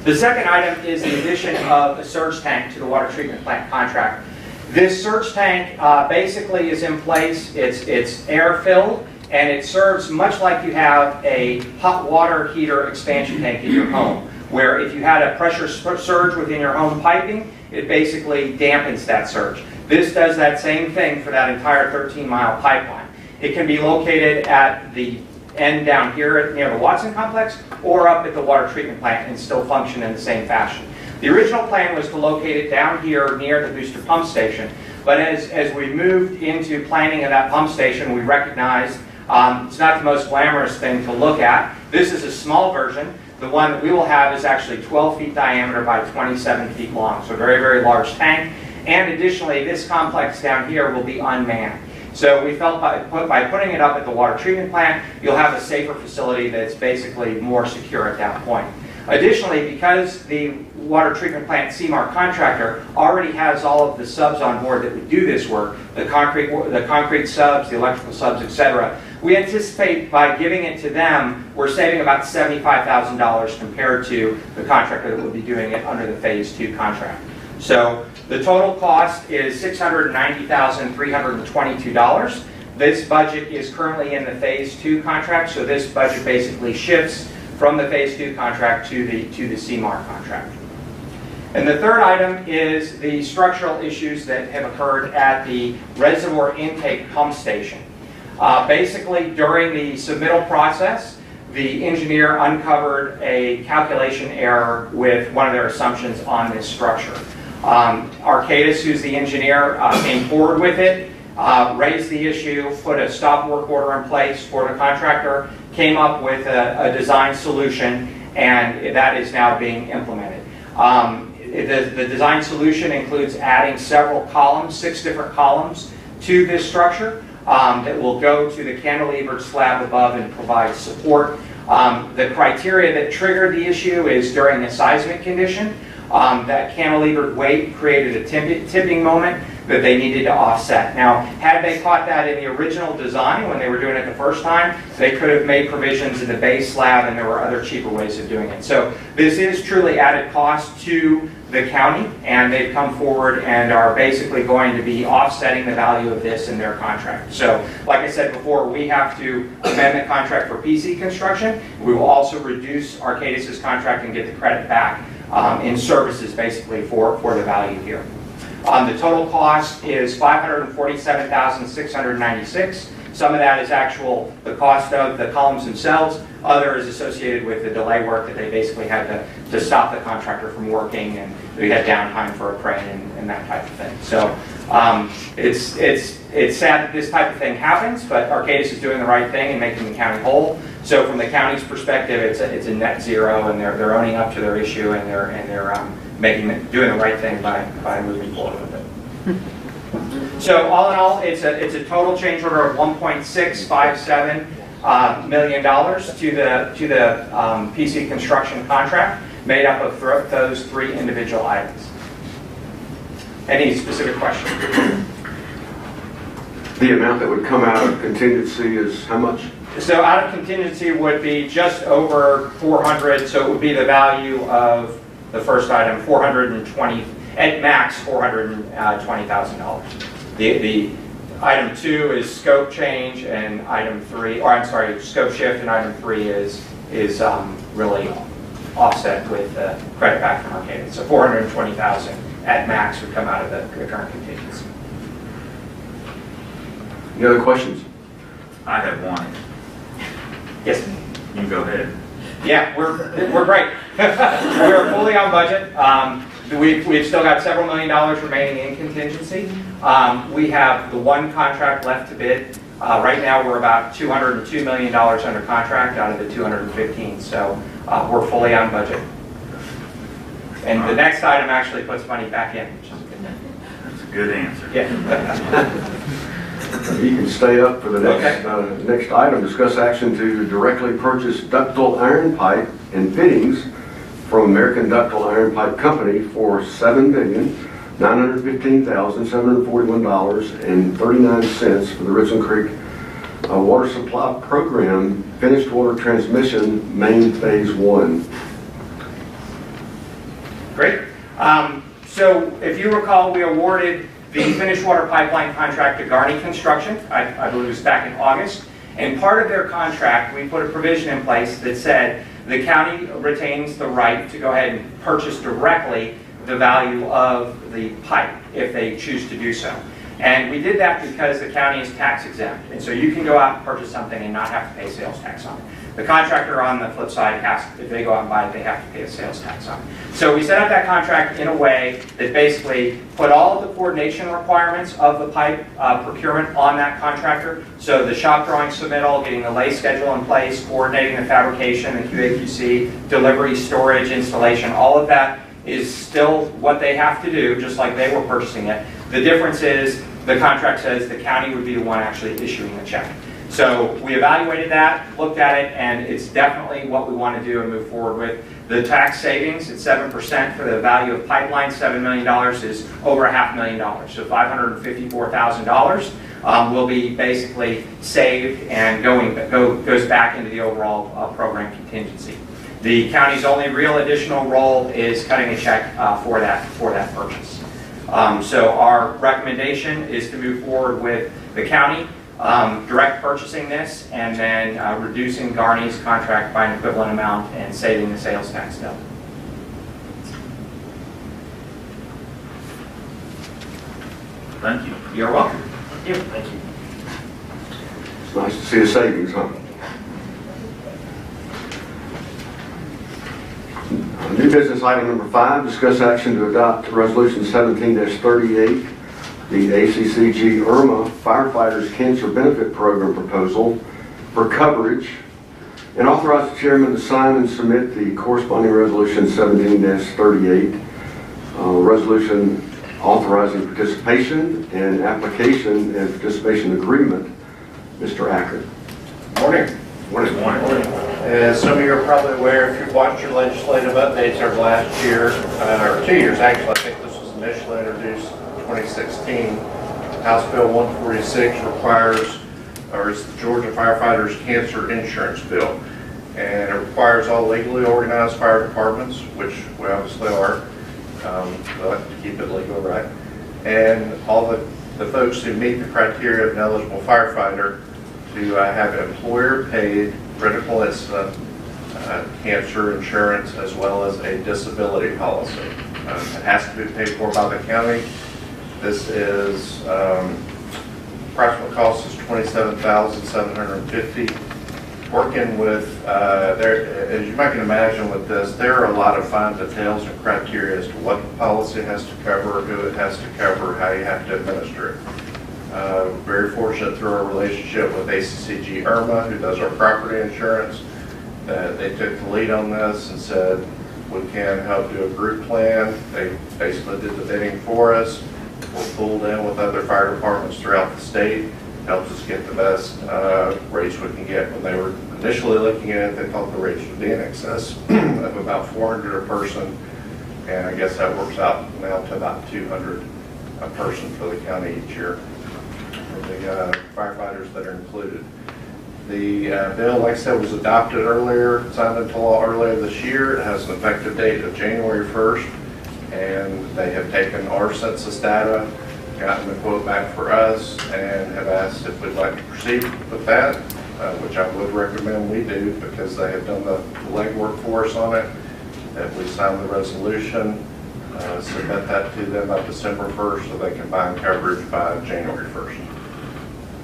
The second item is the addition of a surge tank to the water treatment plant contract. This surge tank basically is in place. It's air-filled, and it serves much like you have a hot water heater expansion tank in your home, where if you had a pressure surge within your home piping, it basically dampens that surge. This does that same thing for that entire 13-mile pipeline. It can be located at the end down here near the Watson complex or up at the water treatment plant and still function in the same fashion. The original plan was to locate it down here near the booster pump station, but as we moved into planning of that pump station, we recognized it's not the most glamorous thing to look at. This is a small version. The one that we will have is actually 12 feet diameter by 27 feet long, so a very, very large tank. And additionally, this complex down here will be unmanned. So we felt by putting it up at the water treatment plant, you'll have a safer facility that's basically more secure at that point. Additionally, because the water treatment plant CMAR contractor already has all of the subs on board that would do this work, the concrete subs, the electrical subs, etc., we anticipate by giving it to them, we're saving about $75,000 compared to the contractor that would be doing it under the Phase 2 contract. So the total cost is $690,322. This budget is currently in the Phase 2 contract, so this budget basically shifts from the Phase 2 contract to the CMAR contract. And the third item is the structural issues that have occurred at the reservoir intake pump station. Basically, during the submittal process, the engineer uncovered a calculation error with one of their assumptions on this structure. Arcadis, who's the engineer, came forward with it, raised the issue, put a stop work order in place for the contractor, came up with a design solution, and that is now being implemented. The design solution includes adding several columns, 6 different columns, to this structure that will go to the cantilevered slab above and provide support. The criteria that triggered the issue is during a seismic condition. That cantilevered weight created a tipping moment that they needed to offset. Now, had they caught that in the original design when they were doing it the first time, they could have made provisions in the base slab, and there were other cheaper ways of doing it. So this is truly added cost to the county, and they've come forward and are basically going to be offsetting the value of this in their contract. So, like I said before, we have to amend the contract for PC construction. We will also reduce Arcadis's contract and get the credit back in services, basically, for the value here. The total cost is $547,696. Some of that is the cost of the columns themselves. Other is associated with the delay work that they basically had to stop the contractor from working, and we had downtime for a crane and that type of thing. So it's sad that this type of thing happens, but Arcadis is doing the right thing and making the county whole. So from the county's perspective, it's a net zero, and they're owning up to their issue, and they're doing the right thing by moving forward with it. So all in all, it's a total change order of $1.657 million to the PC construction contract, made up of those 3 individual items. Any specific questions? The amount that would come out of contingency is how much? So out of contingency would be just over 400, so it would be the value of the first item, 420, at max $420,000. The item 2 is scope change, and item 3, or I'm sorry, scope shift, and item 3 is really offset with credit back from Arcadis. So $420,000 at max would come out of the current contingency. Any other questions? I have one. Yes. You go ahead. Yeah, we're great. We're fully on budget. We've still got several $1 million remaining in contingency. We have the 1 contract left to bid. Right now, we're about $202 million under contract out of the 215. So we're fully on budget. And the next item actually puts money back in, which is a good thing. That's a good answer. Yeah. You can stay up for the next item. Discuss action to directly purchase ductile iron pipe and fittings from American Ductile Iron Pipe Company for $7,915,741.39 for the Richland Creek Water Supply Program Finished Water Transmission Main Phase 1. Great. So if you recall, we awarded the finished water pipeline contract to Garney Construction, I believe it was back in August. And part of their contract, we put a provision in place that said the county retains the right to go ahead and purchase directly the value of the pipe if they choose to do so. And we did that because the county is tax exempt. And so you can go out and purchase something and not have to pay sales tax on it. The contractor on the flip side if they go out and buy it, they have to pay a sales tax on it. So we set up that contract in a way that basically put all of the coordination requirements of the pipe procurement on that contractor. So the shop drawing submittal, getting the lay schedule in place, coordinating the fabrication, the QA/QC, delivery, storage, installation, all of that is still what they have to do, just like they were purchasing it. The difference is the contract says the county would be the one actually issuing the check. So we evaluated that, looked at it, and it's definitely what we want to do and move forward with. The tax savings at 7% for the value of pipeline, $7 million, is over $500,000. So $554,000 will be basically saved and goes back into the overall program contingency. The county's only real additional role is cutting a check for that purchase. So our recommendation is to move forward with the county direct purchasing this, and then reducing Garney's contract by an equivalent amount and saving the sales tax bill. Thank you. You're welcome. Thank you. Thank you. It's nice to see the savings, huh? New business item number 5, discuss action to adopt resolution 17-38, the ACCG IRMA Firefighters Cancer Benefit Program proposal for coverage, and authorize the chairman to sign and submit the corresponding resolution 17-38, resolution authorizing participation and application and participation agreement. Mr. Acker. Morning. Morning. As some of you are probably aware, if you've watched your legislative updates over last year, or 2 years actually, I think this was initially introduced in 2016. House Bill 146 requires, or is the Georgia Firefighters Cancer Insurance Bill. And it requires all legally organized fire departments, which we obviously are, but to keep it legal, right? And all the folks who meet the criteria of an eligible firefighter to have employer-paid critical incident cancer insurance as well as a disability policy. It has to be paid for by the county. This is approximate cost is $27,750. Working with there, as you might can imagine with this, there are a lot of fine details and criteria as to what the policy has to cover, who it has to cover, how you have to administer it. Very fortunate through our relationship with ACCG Irma, who does our property insurance, that they took the lead on this and said, we can help do a group plan. They basically did the bidding for us. We're pulled in with other fire departments throughout the state. Helps us get the best rates we can get. When they were initially looking at it, they thought the rates would be in excess of about $400 a person. And I guess that works out now to about $200 a person for the county each year for the firefighters that are included. The bill, like I said, was adopted earlier, signed into law earlier this year. It has an effective date of January 1st, and they have taken our census data, gotten the quote back for us, and have asked if we'd like to proceed with that, which I would recommend we do because they have done the legwork for us on it, that we sign the resolution, submit that to them by December 1st so they can bind coverage by January 1st.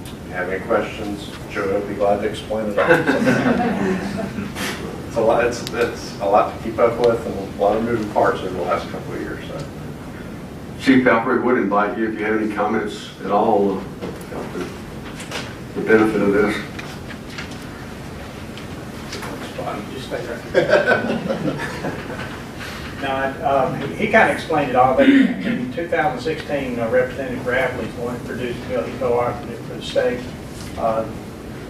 If you have any questions, Joe will be glad to explain it all. It's a lot to keep up with and a lot of moving parts over the last couple of years. So. Chief Alfred would invite you if you have any comments at all about the benefit of this. Just stay right. No, he kind of explained it all, but in 2016, Representative Bradley is the one who produced the bill. He co-authored it for the state.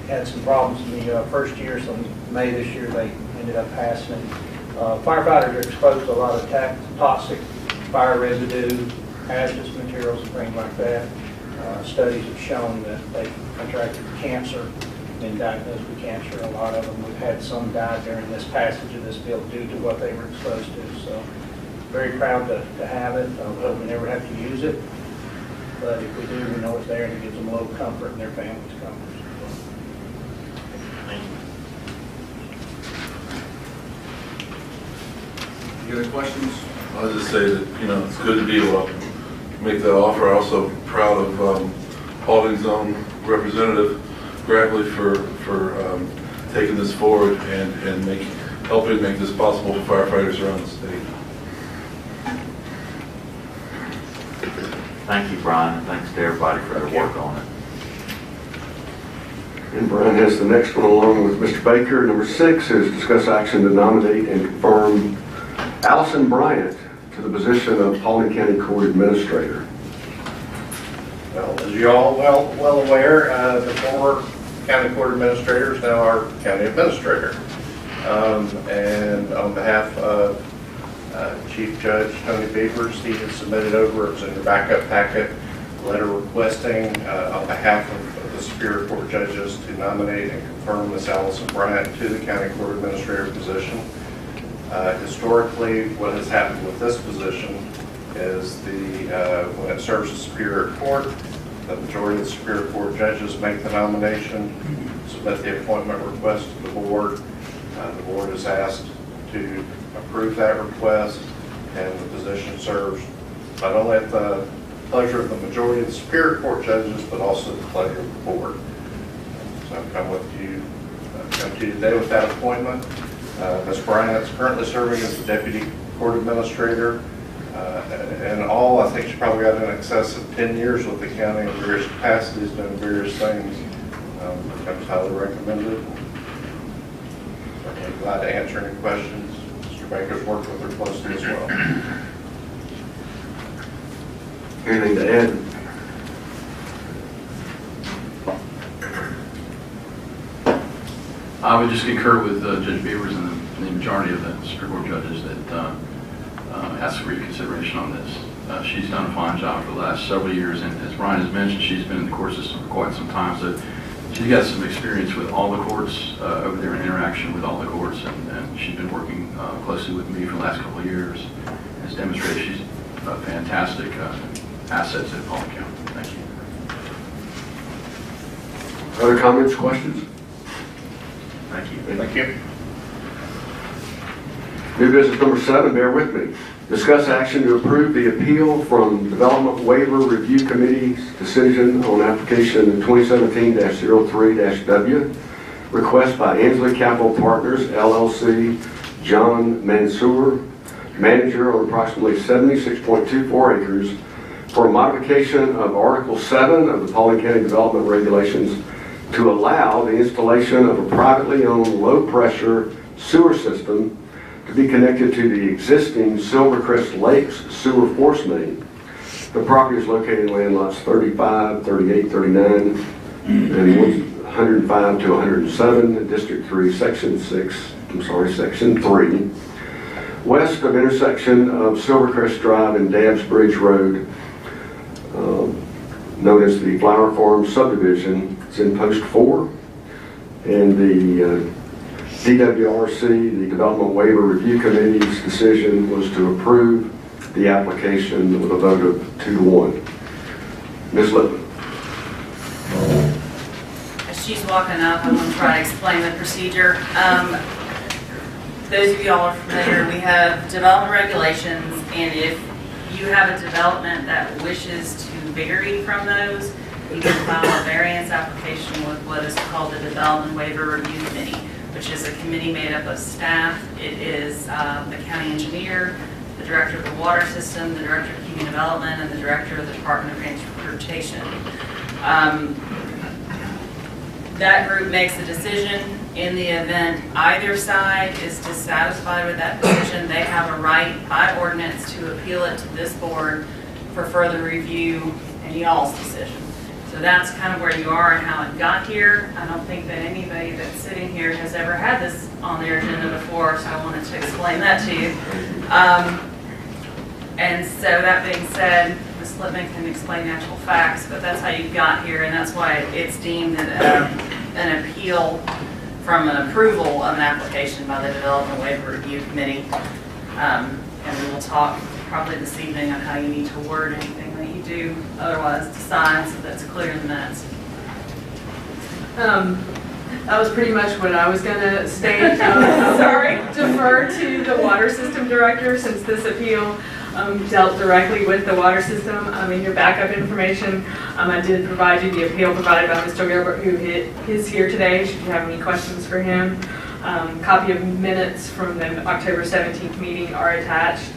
Had some problems in the first year, so in May this year they ended up passing it. Firefighters are exposed to a lot of toxic fire residue, hazardous materials, and things like that. Studies have shown that they've contracted cancer, been diagnosed with cancer. A lot of them, we've had some die during this passage of this bill due to what they were exposed to. So very proud to have it. I hope we never have to use it. But if we do, we know it's there and it gives them a little comfort and their families comfort. You got any questions? I'll just say that, it's good to be able to make that offer. I'm also proud of Paulding's own representative, Bradley, for taking this forward and helping make this possible for firefighters around the state. Thank you, Brian, and thanks to everybody for their work on it. And Brian has the next one along with Mr. Baker. Number 6 is discuss action to nominate and confirm Allison Bryant to the position of Paulding County Court Administrator. Well, as you all well aware, the former county court administrator is now our county administrator. And on behalf of Chief Judge Tony Beavers, he has submitted over, it was in your backup packet, a letter requesting on behalf of the Superior Court judges to nominate and confirm Ms. Allison Bryant to the county court administrator position. Historically, what has happened with this position is when it serves the Superior Court, the majority of the Superior Court judges make the nomination, submit the appointment request to the board. The board is asked to approve that request, and the position serves not only at the pleasure of the majority of the Superior Court judges, but also the pleasure of the board. So I've come to you today with that appointment. Ms. Bryant is currently serving as the Deputy Court Administrator. And all, I think she's probably got in excess of 10 years with the county in various capacities, doing various things. Becomes highly recommended. I'm glad to answer any questions. Mr. Baker's worked with her closely as well. Anything to add? I would just concur with Judge Beavers and the majority of the Superior Court judges that ask for your consideration on this. She's done a fine job for the last several years, and as Brian has mentioned, she's been in the court system for quite some time, so she's got some experience with all the courts over there and interaction with all the courts, and she's been working closely with me for the last couple of years. Has demonstrated she's a fantastic asset to Paulding County. Thank you. Other comments, questions? Thank you. Thank you. New business number 7, bear with me. Discuss action to approve the appeal from Development Waiver Review Committee's decision on application 2017-03-W. Request by Ansley Capital Partners, LLC, John Mansour, manager on approximately 76.24 acres, for a modification of Article 7 of the Paulding County Development Regulations to allow the installation of a privately owned low-pressure sewer system to be connected to the existing Silvercrest Lakes sewer force main. The property is located in land lots 35, 38, 39, and 105 to 107, District 3, Section 3, west of intersection of Silvercrest Drive and Dabbs Bridge Road, known as the Flower Farm subdivision. It's in Post 4, and the DWRC, the Development Waiver Review Committee's decision was to approve the application with a vote of 2-1. Ms. Lippman. As she's walking up, I'm going to try to explain the procedure. Those of y'all are familiar, we have development regulations, and if you have a development that wishes to vary from those, you can file a variance application with what is called the Development Waiver Review Committee, which is a committee made up of staff. It is the county engineer, the director of the water system, the director of community development, and the director of the Department of Transportation. That group makes a decision. In the event either side is dissatisfied with that decision, they have a right by ordinance to appeal it to this board for further review and y'all's decision. So that's kind of where you are and how it got here. I don't think that anybody that's sitting here has ever had this on their agenda before, so I wanted to explain that to you. And so that being said, Ms. Lippman can explain the actual facts, but that's how you got here, and that's why it's deemed an appeal from an approval of an application by the Development Waiver Review Committee. And we will talk probably this evening on how you need to word anything that you do otherwise to sign, so that's clear in the minutes. That was pretty much what I was going to state. Sorry, defer to the water system director, since this appeal dealt directly with the water system. In your backup information, I did provide you the appeal provided by Mr. Gilbert, who is here today, should you have any questions for him. Copy of minutes from the October 17th meeting are attached.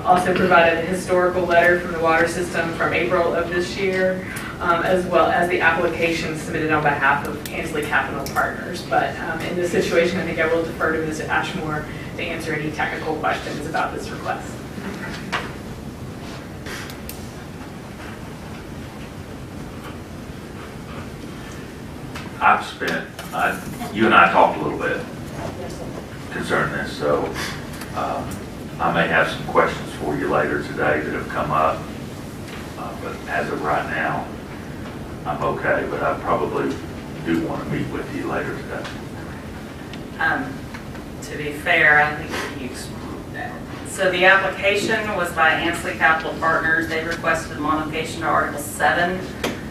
Also provided a historical letter from the water system from April of this year, as well as the application submitted on behalf of Ansley Capital Partners. But in this situation, I think I will defer to Ms. Ashmore to answer any technical questions about this request. You and I talked a little bit concerning this, so I may have some questions for you later today that have come up, but as of right now, I'm okay, but I probably do want to meet with you later today. To be fair, I think you, so the application was by Ansley Capital Partners. They requested a modification to Article 7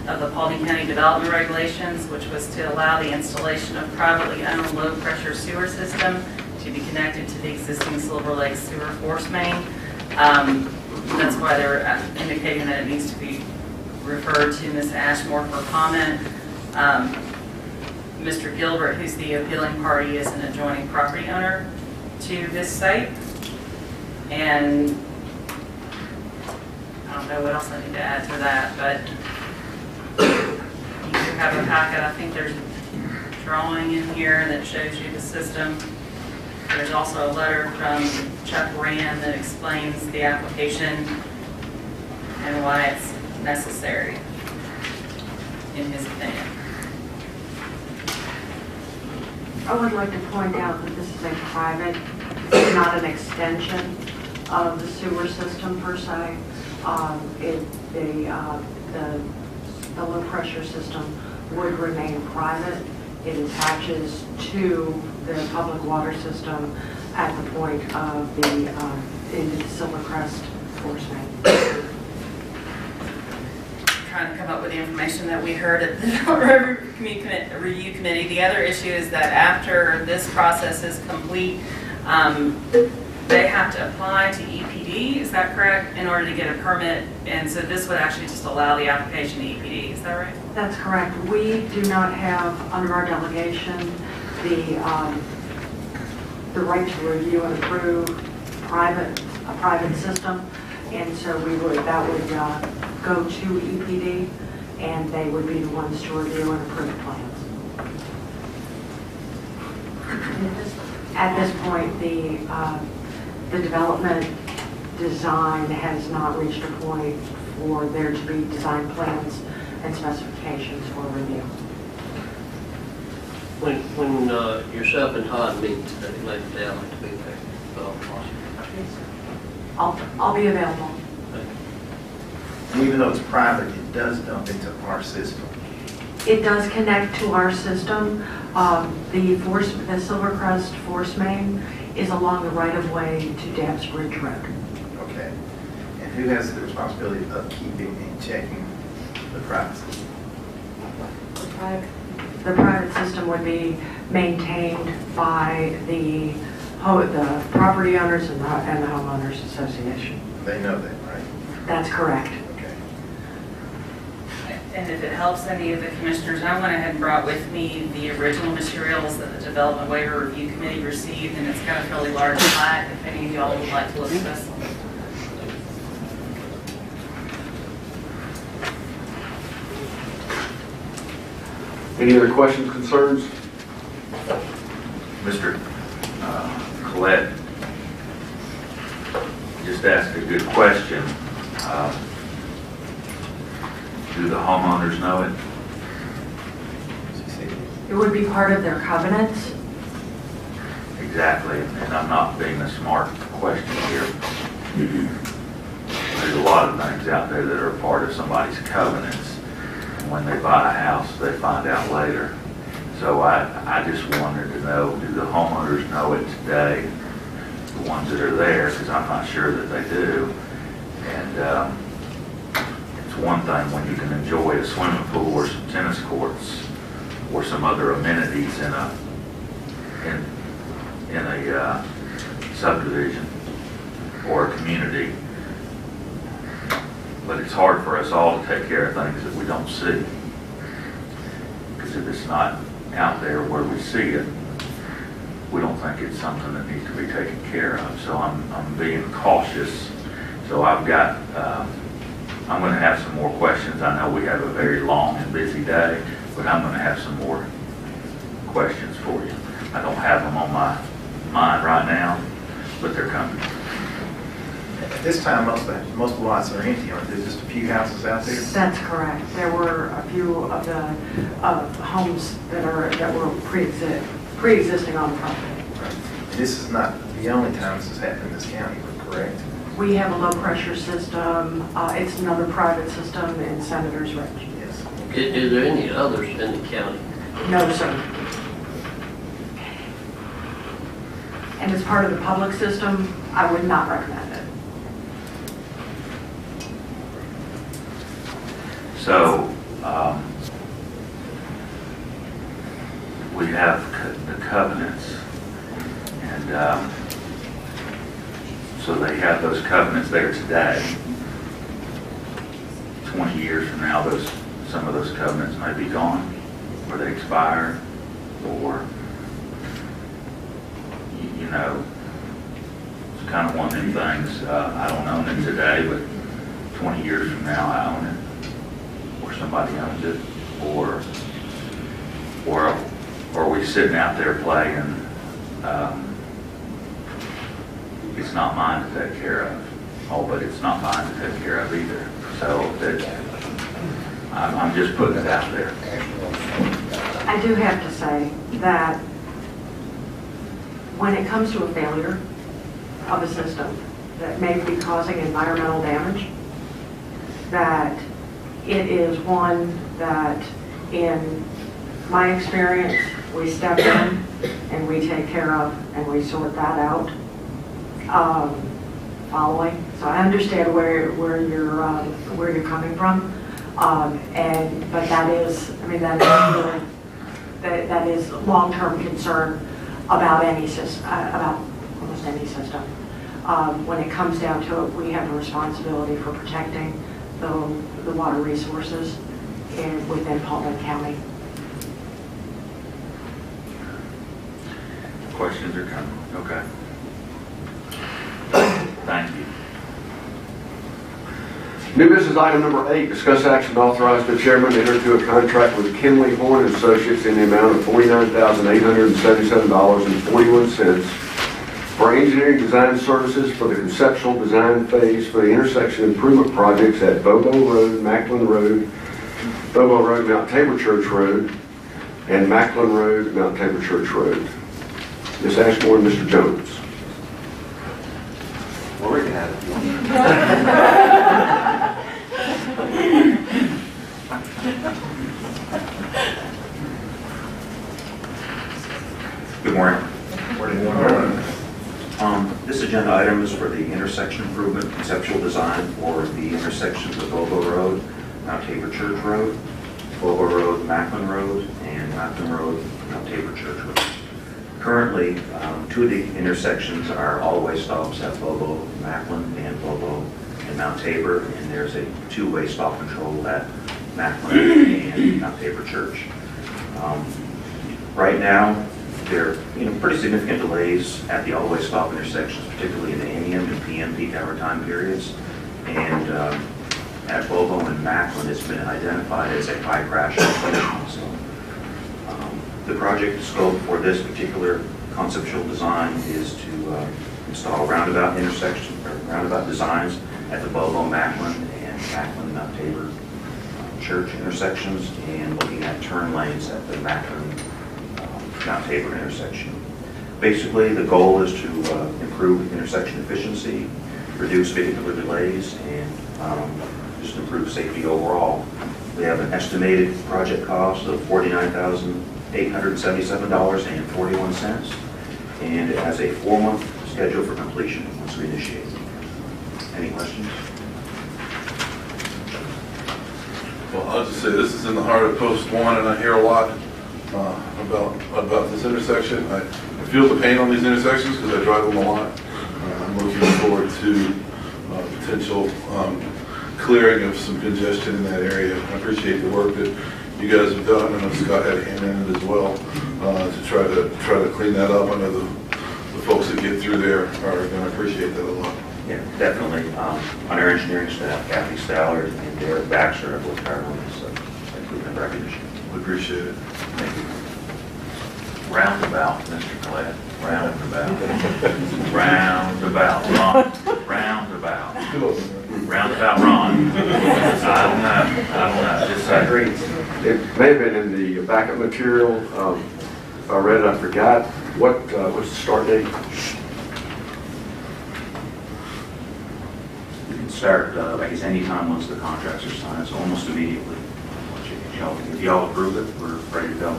of the Paulding County Development Regulations, which was to allow the installation of privately owned low-pressure sewer system to be connected to the existing Silver Lake sewer force main. That's why they're indicating that it needs to be referred to Ms. Ashmore for comment. Mr. Gilbert, who's the appealing party, is an adjoining property owner to this site. And I don't know what else I need to add to that, but you do have a packet. I think there's a drawing in here that shows you the system. There's also a letter from Chuck Rand that explains the application and why it's necessary, in his opinion. I would like to point out that this is a private, it's not an extension of the sewer system per se. the low pressure system would remain private. It attaches to the public water system at the point of into the Silvercrest force main. Trying to come up with the information that we heard at the review committee. The other issue is that after this process is complete, they have to apply to EPD, is that correct, in order to get a permit? And so this would actually just allow the application to EPD, is that right? That's correct. We do not have, under our delegation, the right to review and approve a private system. And so that would go to EPD, and they would be the ones to review and approve plans. At this point, the development design has not reached a point for there to be design plans and specifications for review. When yourself and Todd meet today, maybe they'll like to be there. I'll be available. And even though it's private, it does dump into our system. It does connect to our system. The Silvercrest force main is along the right-of-way to Dabbs Bridge Road. Okay. And who has the responsibility of keeping and checking the private system? The private system would be maintained by the property owners and the homeowners association. They know that, right? That's correct. Okay. And if it helps any of the commissioners, I went ahead and brought with me the original materials that the Development Waiver Review Committee received, and it's got a fairly large plat, if any of y'all would like to look at this. Any other questions, concerns? Mr. Collette just asked a good question. Do the homeowners know it? It would be part of their covenants. Exactly, and I'm not being a smart question here. There's a lot of things out there that are part of somebody's covenants. And when they buy a house, they find out later. So I just wanted to know, do the homeowners know it today? The ones that are there, because I'm not sure that they do. And it's one thing when you can enjoy a swimming pool or some tennis courts or some other amenities in a subdivision or a community. But it's hard for us all to take care of things that we don't see. Because if it's not out there where we see it, we don't think it's something that needs to be taken care of. So I'm being cautious. So I'm going to have some more questions. I know we have a very long and busy day, but I'm going to have some more questions for you. I don't have them on my mind right now, but they're coming. At this time, most of the lots are empty, aren't there? Just a few houses out there? That's correct. There were a few of the homes that were pre-existing on the property. Right. This is not the only time this has happened in this county, correct? We have a low pressure system. It's another private system in Senator's Ridge. Yes. Is there any others in the county? No, sir. And as part of the public system, I would not recommend it. So we have the covenants, and so they have those covenants there today. 20 years from now, some of those covenants may be gone, or they expire, or you know, it's kind of one of them things. I don't own it today, but 20 years from now, I own it, or somebody owns it, or are we sitting out there playing? It's not mine to take care of. Oh, but it's not mine to take care of either. So I'm just putting it out there. I do have to say that when it comes to a failure of a system that may be causing environmental damage, that it is one that, in my experience, we step in and we take care of and we sort that out. Following, so I understand where you're coming from, but that is, I mean, that is really, that is long-term concern about any system, about almost any system. When it comes down to it, we have a responsibility for protecting the water resources within Paulding County. Questions are coming. Okay. Thank you. New business item number 8, discuss action to authorize the chairman to enter into a contract with Kinley Horn and Associates in the amount of $49,877.41 for engineering design services for the conceptual design phase for the intersection improvement projects at Bobo Road, Macklin Road, Bobo Road, Mount Tabor Church Road, and Macklin Road, Mount Tabor Church Road. Ms. Ashmore and Mr. Jones. Well, we can have it. Good morning. This agenda item is for the intersection improvement conceptual design for the intersections of Bobo Road, Mount Tabor Church Road, Bobo Road, Macklin Road, and Macklin Road, Mount Tabor Church Road. Currently, 2 of the intersections are all-way stops at Bobo, Macklin, and Bobo and Mount Tabor, and there's a 2-way stop control at Macklin and Mount Tabor Church. Right now, there are pretty significant delays at the all-way stop intersections, particularly in the AM and PM peak hour time periods. And at Bobo and Macklin, it's been identified as a high crash location. So the project scope for this particular conceptual design is to install roundabout intersection or roundabout designs at the Bobo, Macklin, and Macklin Mount Tabor Church intersections, and looking at turn lanes at the Macklin Mount Tabor intersection. Basically, the goal is to improve intersection efficiency, reduce vehicular delays, and just improve safety overall. We have an estimated project cost of $49,877.41, and it has a 4-month schedule for completion once we initiate. Any questions? Well, I'll just say this is in the heart of Post 1, and I hear a lot about this intersection. I feel the pain on these intersections because I drive them a lot. I'm looking forward to potential clearing of some congestion in that area. I appreciate the work that you guys have done. I know Scott had a hand in it as well to try to clean that up. I know the folks that get through there are going to appreciate that a lot. Yeah, definitely. On our engineering staff, Kathy Stallard and Derek Baxter have worked hard on this, so thank you for the recognition. We appreciate it. Thank you. Roundabout, Mr. Collette. Roundabout. Roundabout, Ron. Roundabout. Roundabout, Ron. I don't know, just say. It may have been in the backup material. If I read it, I forgot. What's the start date? We can start, I guess, anytime once the contracts are signed, so almost immediately. If y'all approve it, we're ready to go.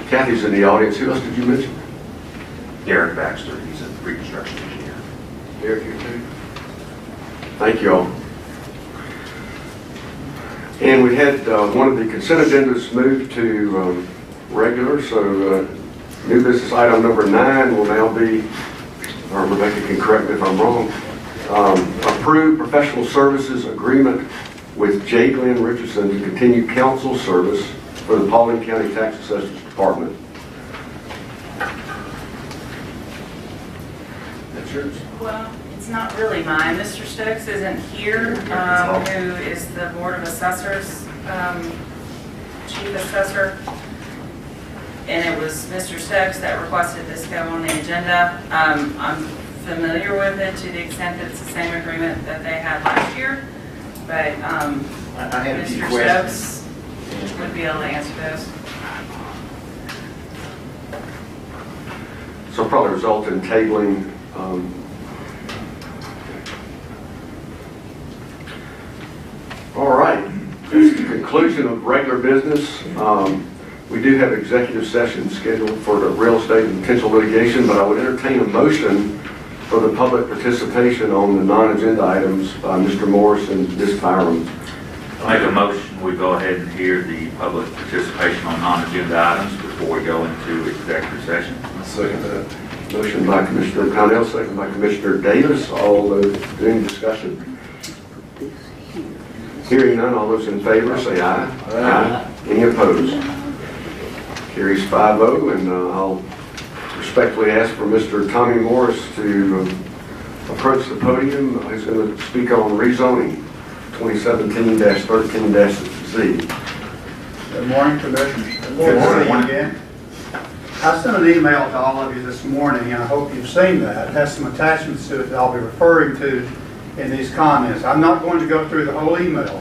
Kathy's in the audience. Who else did you mention? Derek Baxter, he's a reconstruction engineer. Derek, you too. Thank you all. And we had one of the consent agendas moved to regular, so new business item number 9 will now be, or Rebecca can correct me if I'm wrong, approved professional services agreement with J. Glenn Richardson to continue counsel service for the Paulding County Tax Assessors Department. That's yours. Well, it's not really mine. Mr. Stokes isn't here, who is the Board of Assessors, Chief Assessor. And it was Mr. Stokes that requested this go on the agenda. I'm familiar with it to the extent that it's the same agreement that they had last year, but Mr. Stokes would be able to answer those. So probably result in tabling. conclusion of regular business. We do have executive session scheduled for the real estate and potential litigation, but I would entertain a motion for the public participation on the non-agenda items by Mr. Morris and Ms. Byram. I make a motion, we go ahead and hear the public participation on non-agenda items before we go into executive session. Second that. Motion by Commissioner Pownell, second by Commissioner Davis. All those doing discussion. Hearing none, all those in favor say aye. Aye. Any opposed? Carries 5-0, and I'll respectfully ask for Mr. Tommy Morris to approach the podium. He's going to speak on rezoning 2017-13-Z. Good morning, Commissioners. Good morning again. I sent an email to all of you this morning, and I hope you've seen that. It has some attachments to it that I'll be referring to in these comments. I'm not going to go through the whole email,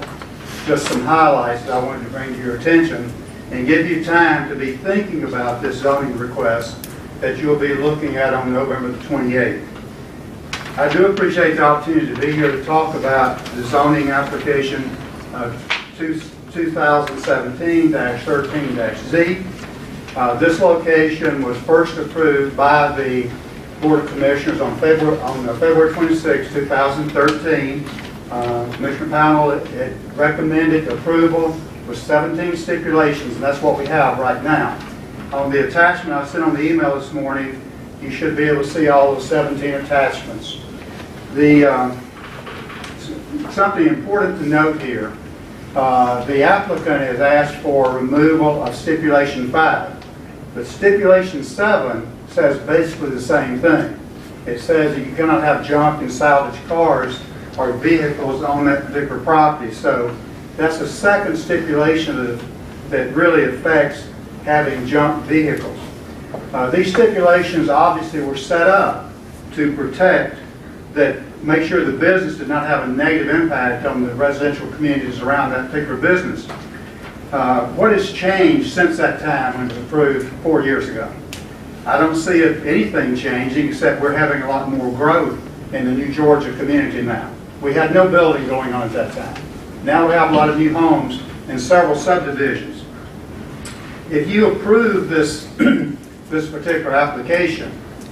just some highlights that I wanted to bring to your attention and give you time to be thinking about this zoning request that you'll be looking at on November the 28th. I do appreciate the opportunity to be here to talk about the zoning application of 2017-13-Z. This location was first approved by the Board of Commissioners on February 26, 2013. Commissioner Pownell had recommended approval with 17 stipulations, and that's what we have right now. On the attachment I sent on the email this morning, you should be able to see all those 17 attachments. Something important to note here, the applicant has asked for removal of stipulation 5, but stipulation 7 says basically the same thing. It says that you cannot have junk and salvage cars or vehicles on that particular property. So that's a second stipulation that really affects having junk vehicles. These stipulations obviously were set up to protect make sure the business did not have a negative impact on the residential communities around that particular business. What has changed since that time when it was approved 4 years ago? I don't see anything changing except we're having a lot more growth in the New Georgia community now. We had no building going on at that time. Now we have a lot of new homes and several subdivisions. If you approve this, this particular application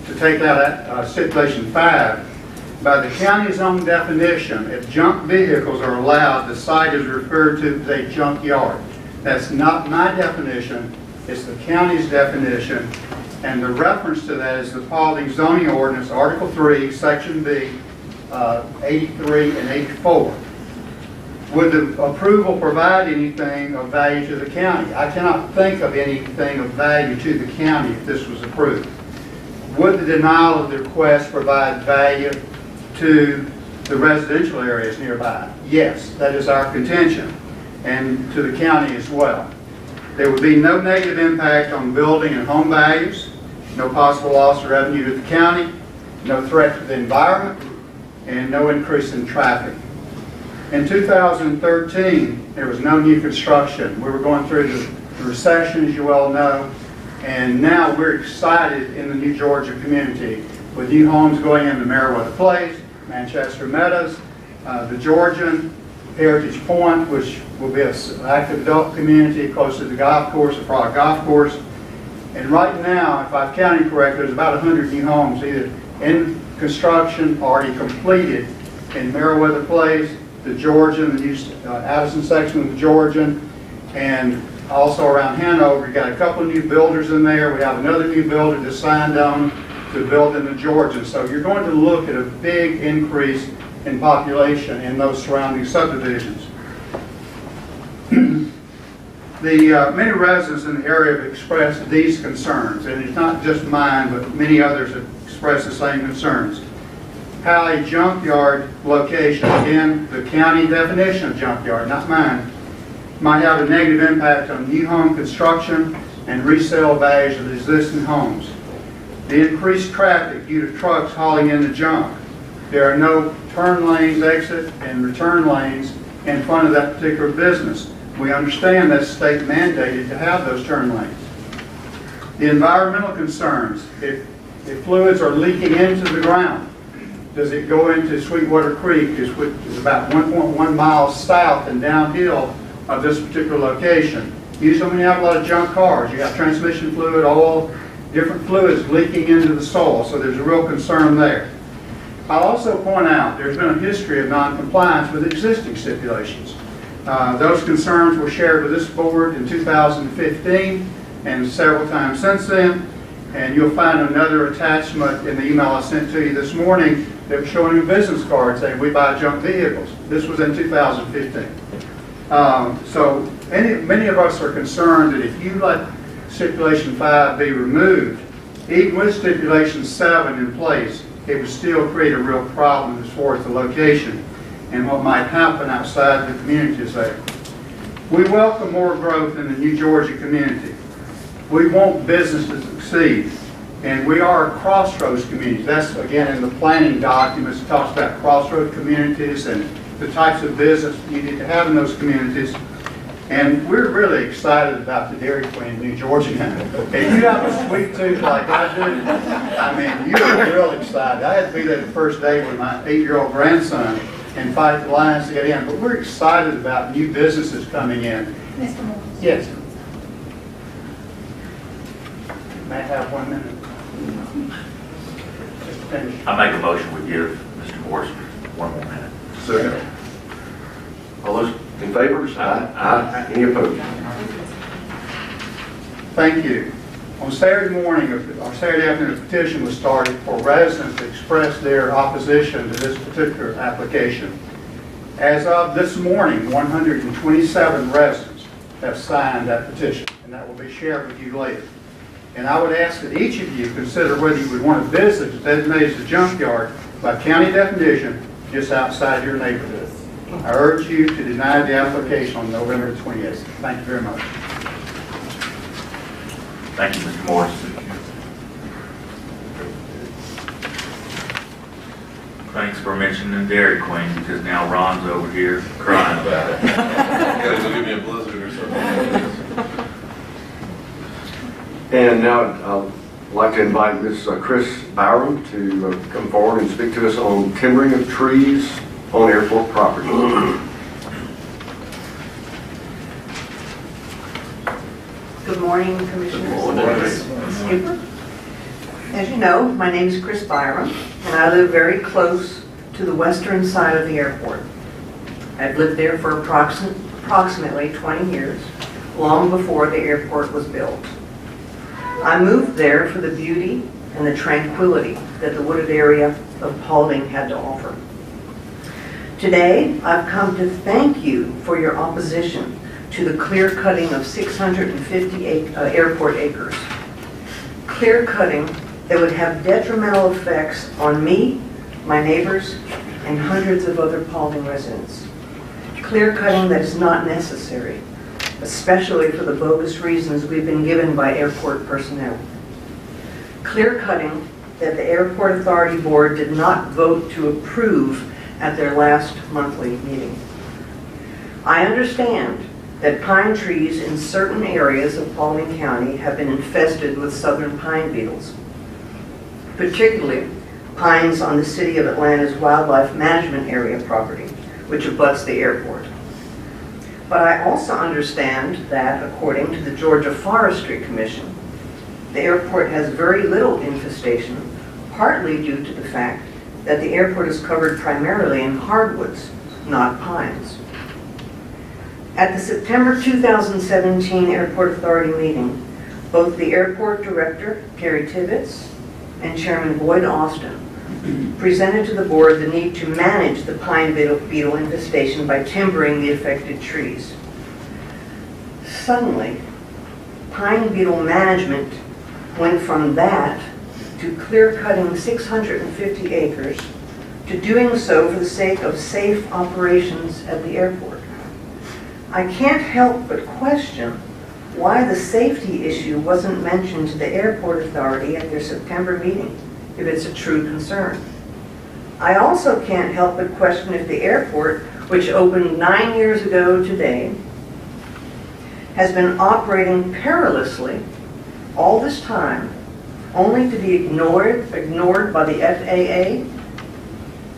to take out stipulation 5, by the county's own definition, if junk vehicles are allowed, the site is referred to as a junkyard. That's not my definition, it's the county's definition, and the reference to that is the following zoning ordinance, Article 3, Section B, 83 and 84. Would the approval provide anything of value to the county? I cannot think of anything of value to the county if this was approved. Would the denial of the request provide value to the residential areas nearby? Yes, that is our contention, and to the county as well. There would be no negative impact on building and home values, no possible loss of revenue to the county, no threat to the environment, and no increase in traffic. In 2013, there was no new construction. We were going through the recession, as you well know, and now we're excited in the New Georgia community with new homes going into Meriwether Place, Manchester Meadows, the Georgian, Heritage Point, which will be an active adult community close to the golf course, the Frog Golf Course. And right now, if I've counted correctly, there's about 100 new homes either in construction, already completed in Meriwether Place, the Georgian, the new Addison section of the Georgian, and also around Hanover. We've got a couple of new builders in there. We have another new builder that signed on to build in the Georgian. So you're going to look at a big increase in population in those surrounding subdivisions. Many residents in the area have expressed these concerns, and it's not just mine, but many others have expressed the same concerns. How a junkyard location, again, the county definition of junkyard, not mine, might have a negative impact on new home construction and resale values of existing homes. The increased traffic due to trucks hauling in the junk. There are no turn lanes, exit, and return lanes in front of that particular business. We understand that's state mandated to have those turn lanes. The environmental concerns. If fluids are leaking into the ground, does it go into Sweetwater Creek, which is about 1.1 miles south and downhill of this particular location. Usually when you have a lot of junk cars, you got transmission fluid, oil, different fluids leaking into the soil, so there's a real concern there. I'll also point out there's been a history of non-compliance with existing stipulations. Those concerns were shared with this board in 2015 and several times since then. And you'll find another attachment in the email I sent to you this morning that was showing a business card saying we buy junk vehicles. This was in 2015. So many of us are concerned that if you let stipulation 5 be removed, even with stipulation 7 in place, it would still create a real problem as far as the location and what might happen outside the communities there. We welcome more growth in the New Georgia community. We want business to succeed, and we are a crossroads community. That's, again, in the planning documents, it talks about crossroad communities and the types of business you need to have in those communities. And we're really excited about the Dairy Queen in New Georgia now. If you have a sweet tooth like I do, I mean, you're real excited. I had to be there the first day with my 8-year-old grandson and fight the lines to get in. But we're excited about new businesses coming in. Mr. Moore. Yes. May I have 1 minute? Just to finish. I make a motion we give Mr. Morris 1 more minute. Second. All those in favor, say aye. Aye. Any opposed? Thank you. On Saturday morning, or Saturday afternoon, a petition was started for residents to express their opposition to this particular application. As of this morning, 127 residents have signed that petition, and that will be shared with you later. And I would ask that each of you consider whether you would want to visit the designated as a junkyard by county definition just outside your neighborhood. I urge you to deny the application on November 28th. Thank you very much. Thank you, Mr. Morris. Thanks for mentioning Dairy Queen, because now Ron's over here crying about it. You gotta go give me a blizzard or something. And now I'd like to invite Ms. Chris Byram to come forward and speak to us on timbering of trees on airport property. Good morning, Commissioners. Skipper. As you know, my name is Chris Byram, and I live very close to the western side of the airport. I've lived there for approximately 20 years, long before the airport was built. I moved there for the beauty and the tranquility that the wooded area of Paulding had to offer. Today, I've come to thank you for your opposition to the clear cutting of 650 airport acres. Clear cutting that would have detrimental effects on me, my neighbors, and hundreds of other Paulding residents. Clear cutting that is not necessary, especially for the bogus reasons we've been given by airport personnel. Clear cutting that the Airport Authority Board did not vote to approve at their last monthly meeting. I understand that pine trees in certain areas of Paulding County have been infested with southern pine beetles, particularly pines on the City of Atlanta's Wildlife Management Area property, which abuts the airport. But I also understand that, according to the Georgia Forestry Commission, the airport has very little infestation, partly due to the fact that the airport is covered primarily in hardwoods, not pines. At the September 2017 Airport Authority meeting, both the airport director, Gary Tibbetts, and Chairman Boyd Austin presented to the board the need to manage the pine beetle infestation by timbering the affected trees. Suddenly, pine beetle management went from that to clear cutting 650 acres to doing so for the sake of safe operations at the airport. I can't help but question why the safety issue wasn't mentioned to the Airport Authority at their September meeting, if it's a true concern. I also can't help but question if the airport, which opened 9 years ago today, has been operating perilously all this time, only to be ignored by the FAA,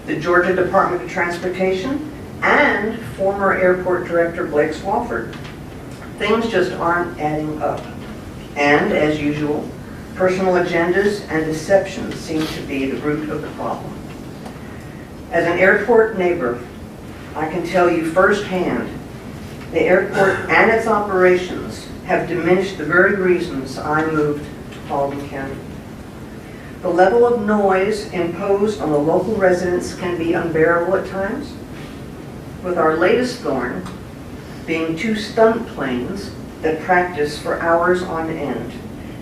the Georgia Department of Transportation, and former airport director Blake Swafford. Things just aren't adding up. And, as usual, personal agendas and deception seem to be the root of the problem. As an airport neighbor, I can tell you firsthand, the airport and its operations have diminished the very reasons I moved to Paulding County. The level of noise imposed on the local residents can be unbearable at times, with our latest thorn being 2 stunt planes that practice for hours on end.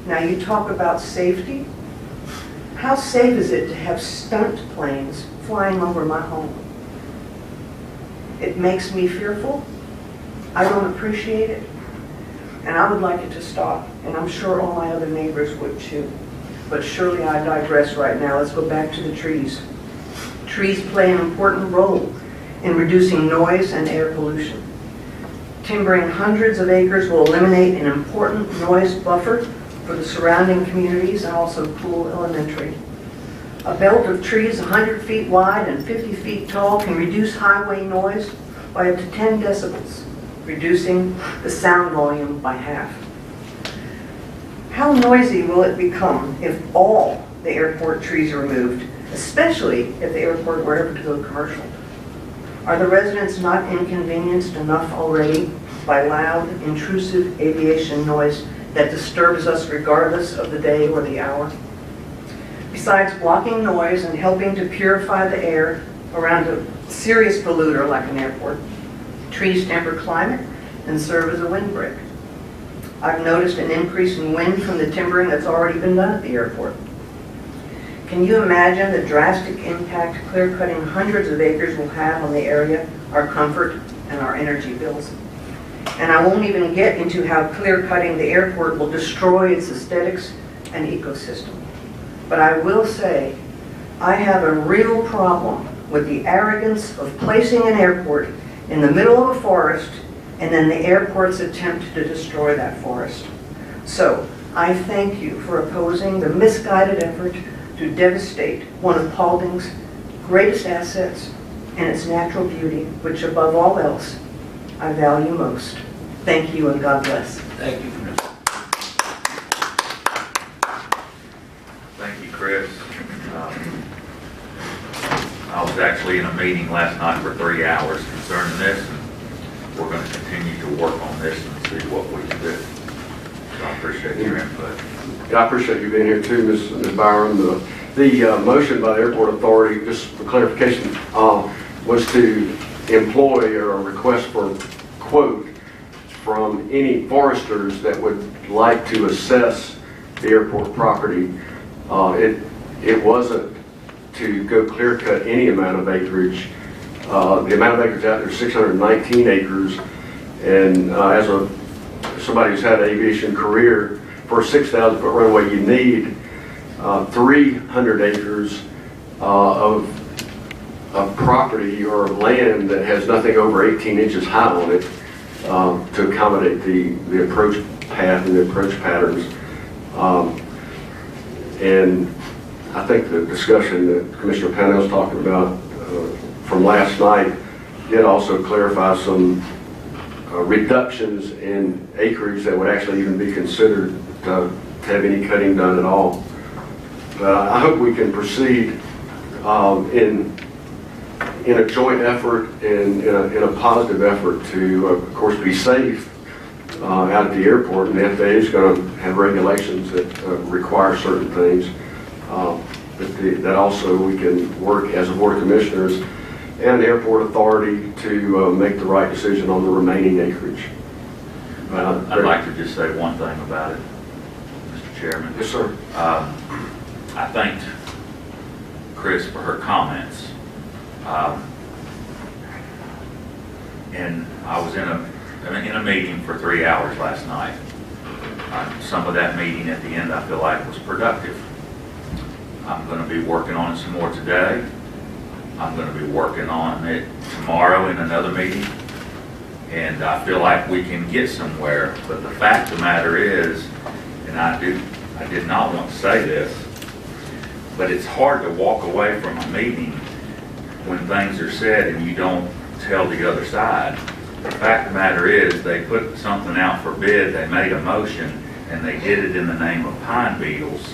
Now you talk about safety. How safe is it to have stunt planes flying over my home? It makes me fearful. I don't appreciate it. And I would like it to stop. And I'm sure all my other neighbors would too. But surely I digress right now. Let's go back to the trees. Trees play an important role in reducing noise and air pollution. Timbering hundreds of acres will eliminate an important noise buffer for the surrounding communities and also Poole Elementary. A belt of trees 100 feet wide and 50 feet tall can reduce highway noise by up to 10 decibels, reducing the sound volume by half. How noisy will it become if all the airport trees are removed, especially if the airport were ever to go commercial? Are the residents not inconvenienced enough already by loud, intrusive aviation noise that disturbs us regardless of the day or the hour? Besides blocking noise and helping to purify the air around a serious polluter like an airport, trees temper climate and serve as a windbreak. I've noticed an increase in wind from the timbering that's already been done at the airport. Can you imagine the drastic impact clear-cutting hundreds of acres will have on the area, our comfort, and our energy bills? And I won't even get into how clear-cutting the airport will destroy its aesthetics and ecosystem. But I will say, I have a real problem with the arrogance of placing an airport in the middle of a forest and then the airport's attempt to destroy that forest. So, I thank you for opposing the misguided effort to devastate one of Paulding's greatest assets and its natural beauty, which above all else, I value most. Thank you and God bless. Thank you. Thank you, Chris. I was actually in a meeting last night for 3 hours concerning this, and we're going to continue to work on this and see what we can do. So I appreciate your input. Yeah, I appreciate you being here too, Ms. Byron. The motion by the airport authority, just for clarification, was to employ or a request for quote from any foresters that would like to assess the airport property. It wasn't to go clear cut any amount of acreage. The amount of acres out there is 619 acres, and as somebody who's had an aviation career, for a 6,000 foot runway you need 300 acres of property or land that has nothing over 18 inches high on it to accommodate the approach path and the approach patterns. And I think the discussion that Commissioner Pannell's talking about from last night did also clarify some reductions in acreage that would actually even be considered to have any cutting done at all. But I hope we can proceed in a joint effort and in a positive effort to, of course, be safe out at the airport. And the FAA is going to have regulations that require certain things. But that also we can work as a Board of Commissioners and the airport authority to make the right decision on the remaining acreage. I'd like to just say one thing about it, Mr. Chairman. Yes, sir. I thanked Chris for her comments. And I was in a meeting for 3 hours last night. Some of that meeting at the end I feel like was productive. I'm going to be working on it some more today. I'm going to be working on it tomorrow in another meeting. And I feel like we can get somewhere. But the fact of the matter is, and I did not want to say this, but it's hard to walk away from a meeting when things are said and you don't tell the other side. The fact of the matter is, they put something out for bid, they made a motion, and they did it in the name of pine beetles.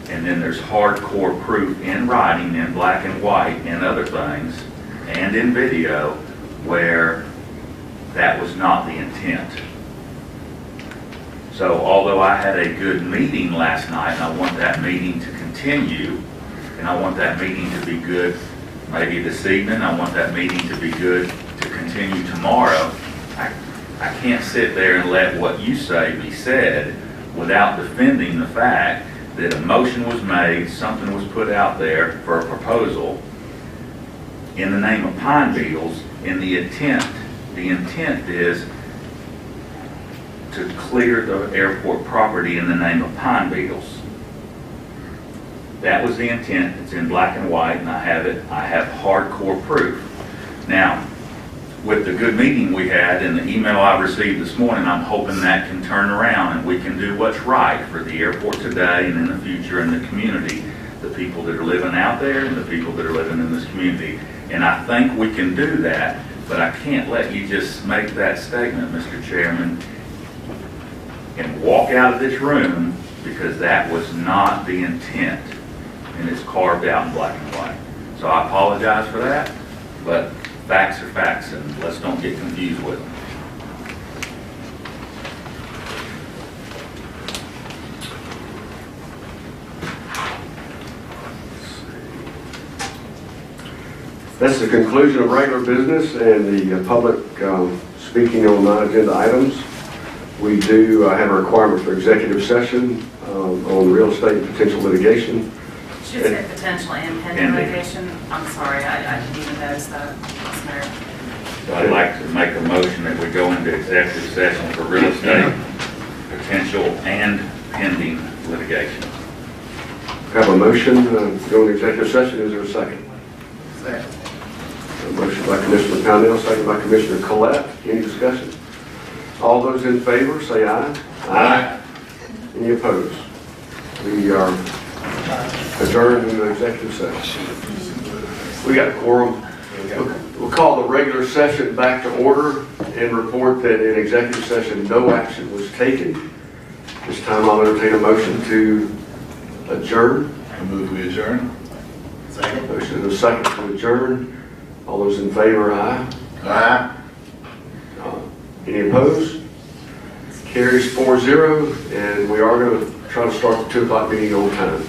And then there's hardcore proof in writing, in black and white, and other things, and in video, where that was not the intent. So although I had a good meeting last night, and I want that meeting to continue, and I want that meeting to be good maybe this evening, I want that meeting to be good to continue tomorrow, I can't sit there and let what you say be said without defending the fact that a motion was made, something was put out there for a proposal in the name of pine beetles, and the intent is to clear the airport property in the name of pine beetles. That was the intent. It's in black and white, and I have hardcore proof. Now, with the good meeting we had and the email I received this morning, I'm hoping that can turn around and we can do what's right for the airport today and in the future and the community, the people that are living out there and the people that are living in this community. And I think we can do that, but I can't let you just make that statement, Mr. Chairman, and walk out of this room, because that was not the intent, and it's carved out in black and white. So I apologize for that, but facts are facts, and let's don't get confused with them. That's the conclusion of regular business and the public speaking on non-agenda items. We do have a requirement for executive session on real estate and potential litigation. Should say potential and pending litigation. I'm sorry, I didn't even notice that. I'd like to make a motion that we go into executive session for real estate, potential and pending litigation. Have a motion to go into executive session. Is there a second? Second. A motion by Commissioner Pownell, second by Commissioner Collette. Any discussion? All those in favor, say aye. Aye. Any opposed? We are adjourned into executive session. We got a quorum. We'll call the regular session back to order and report that in executive session no action was taken. This time I'll entertain a motion to adjourn. I move we adjourn. Second. Motion is a second to adjourn. All those in favor, aye. Aye. Any opposed? Carries 4-0, and we are going to try to start the 2 o'clock meeting on time.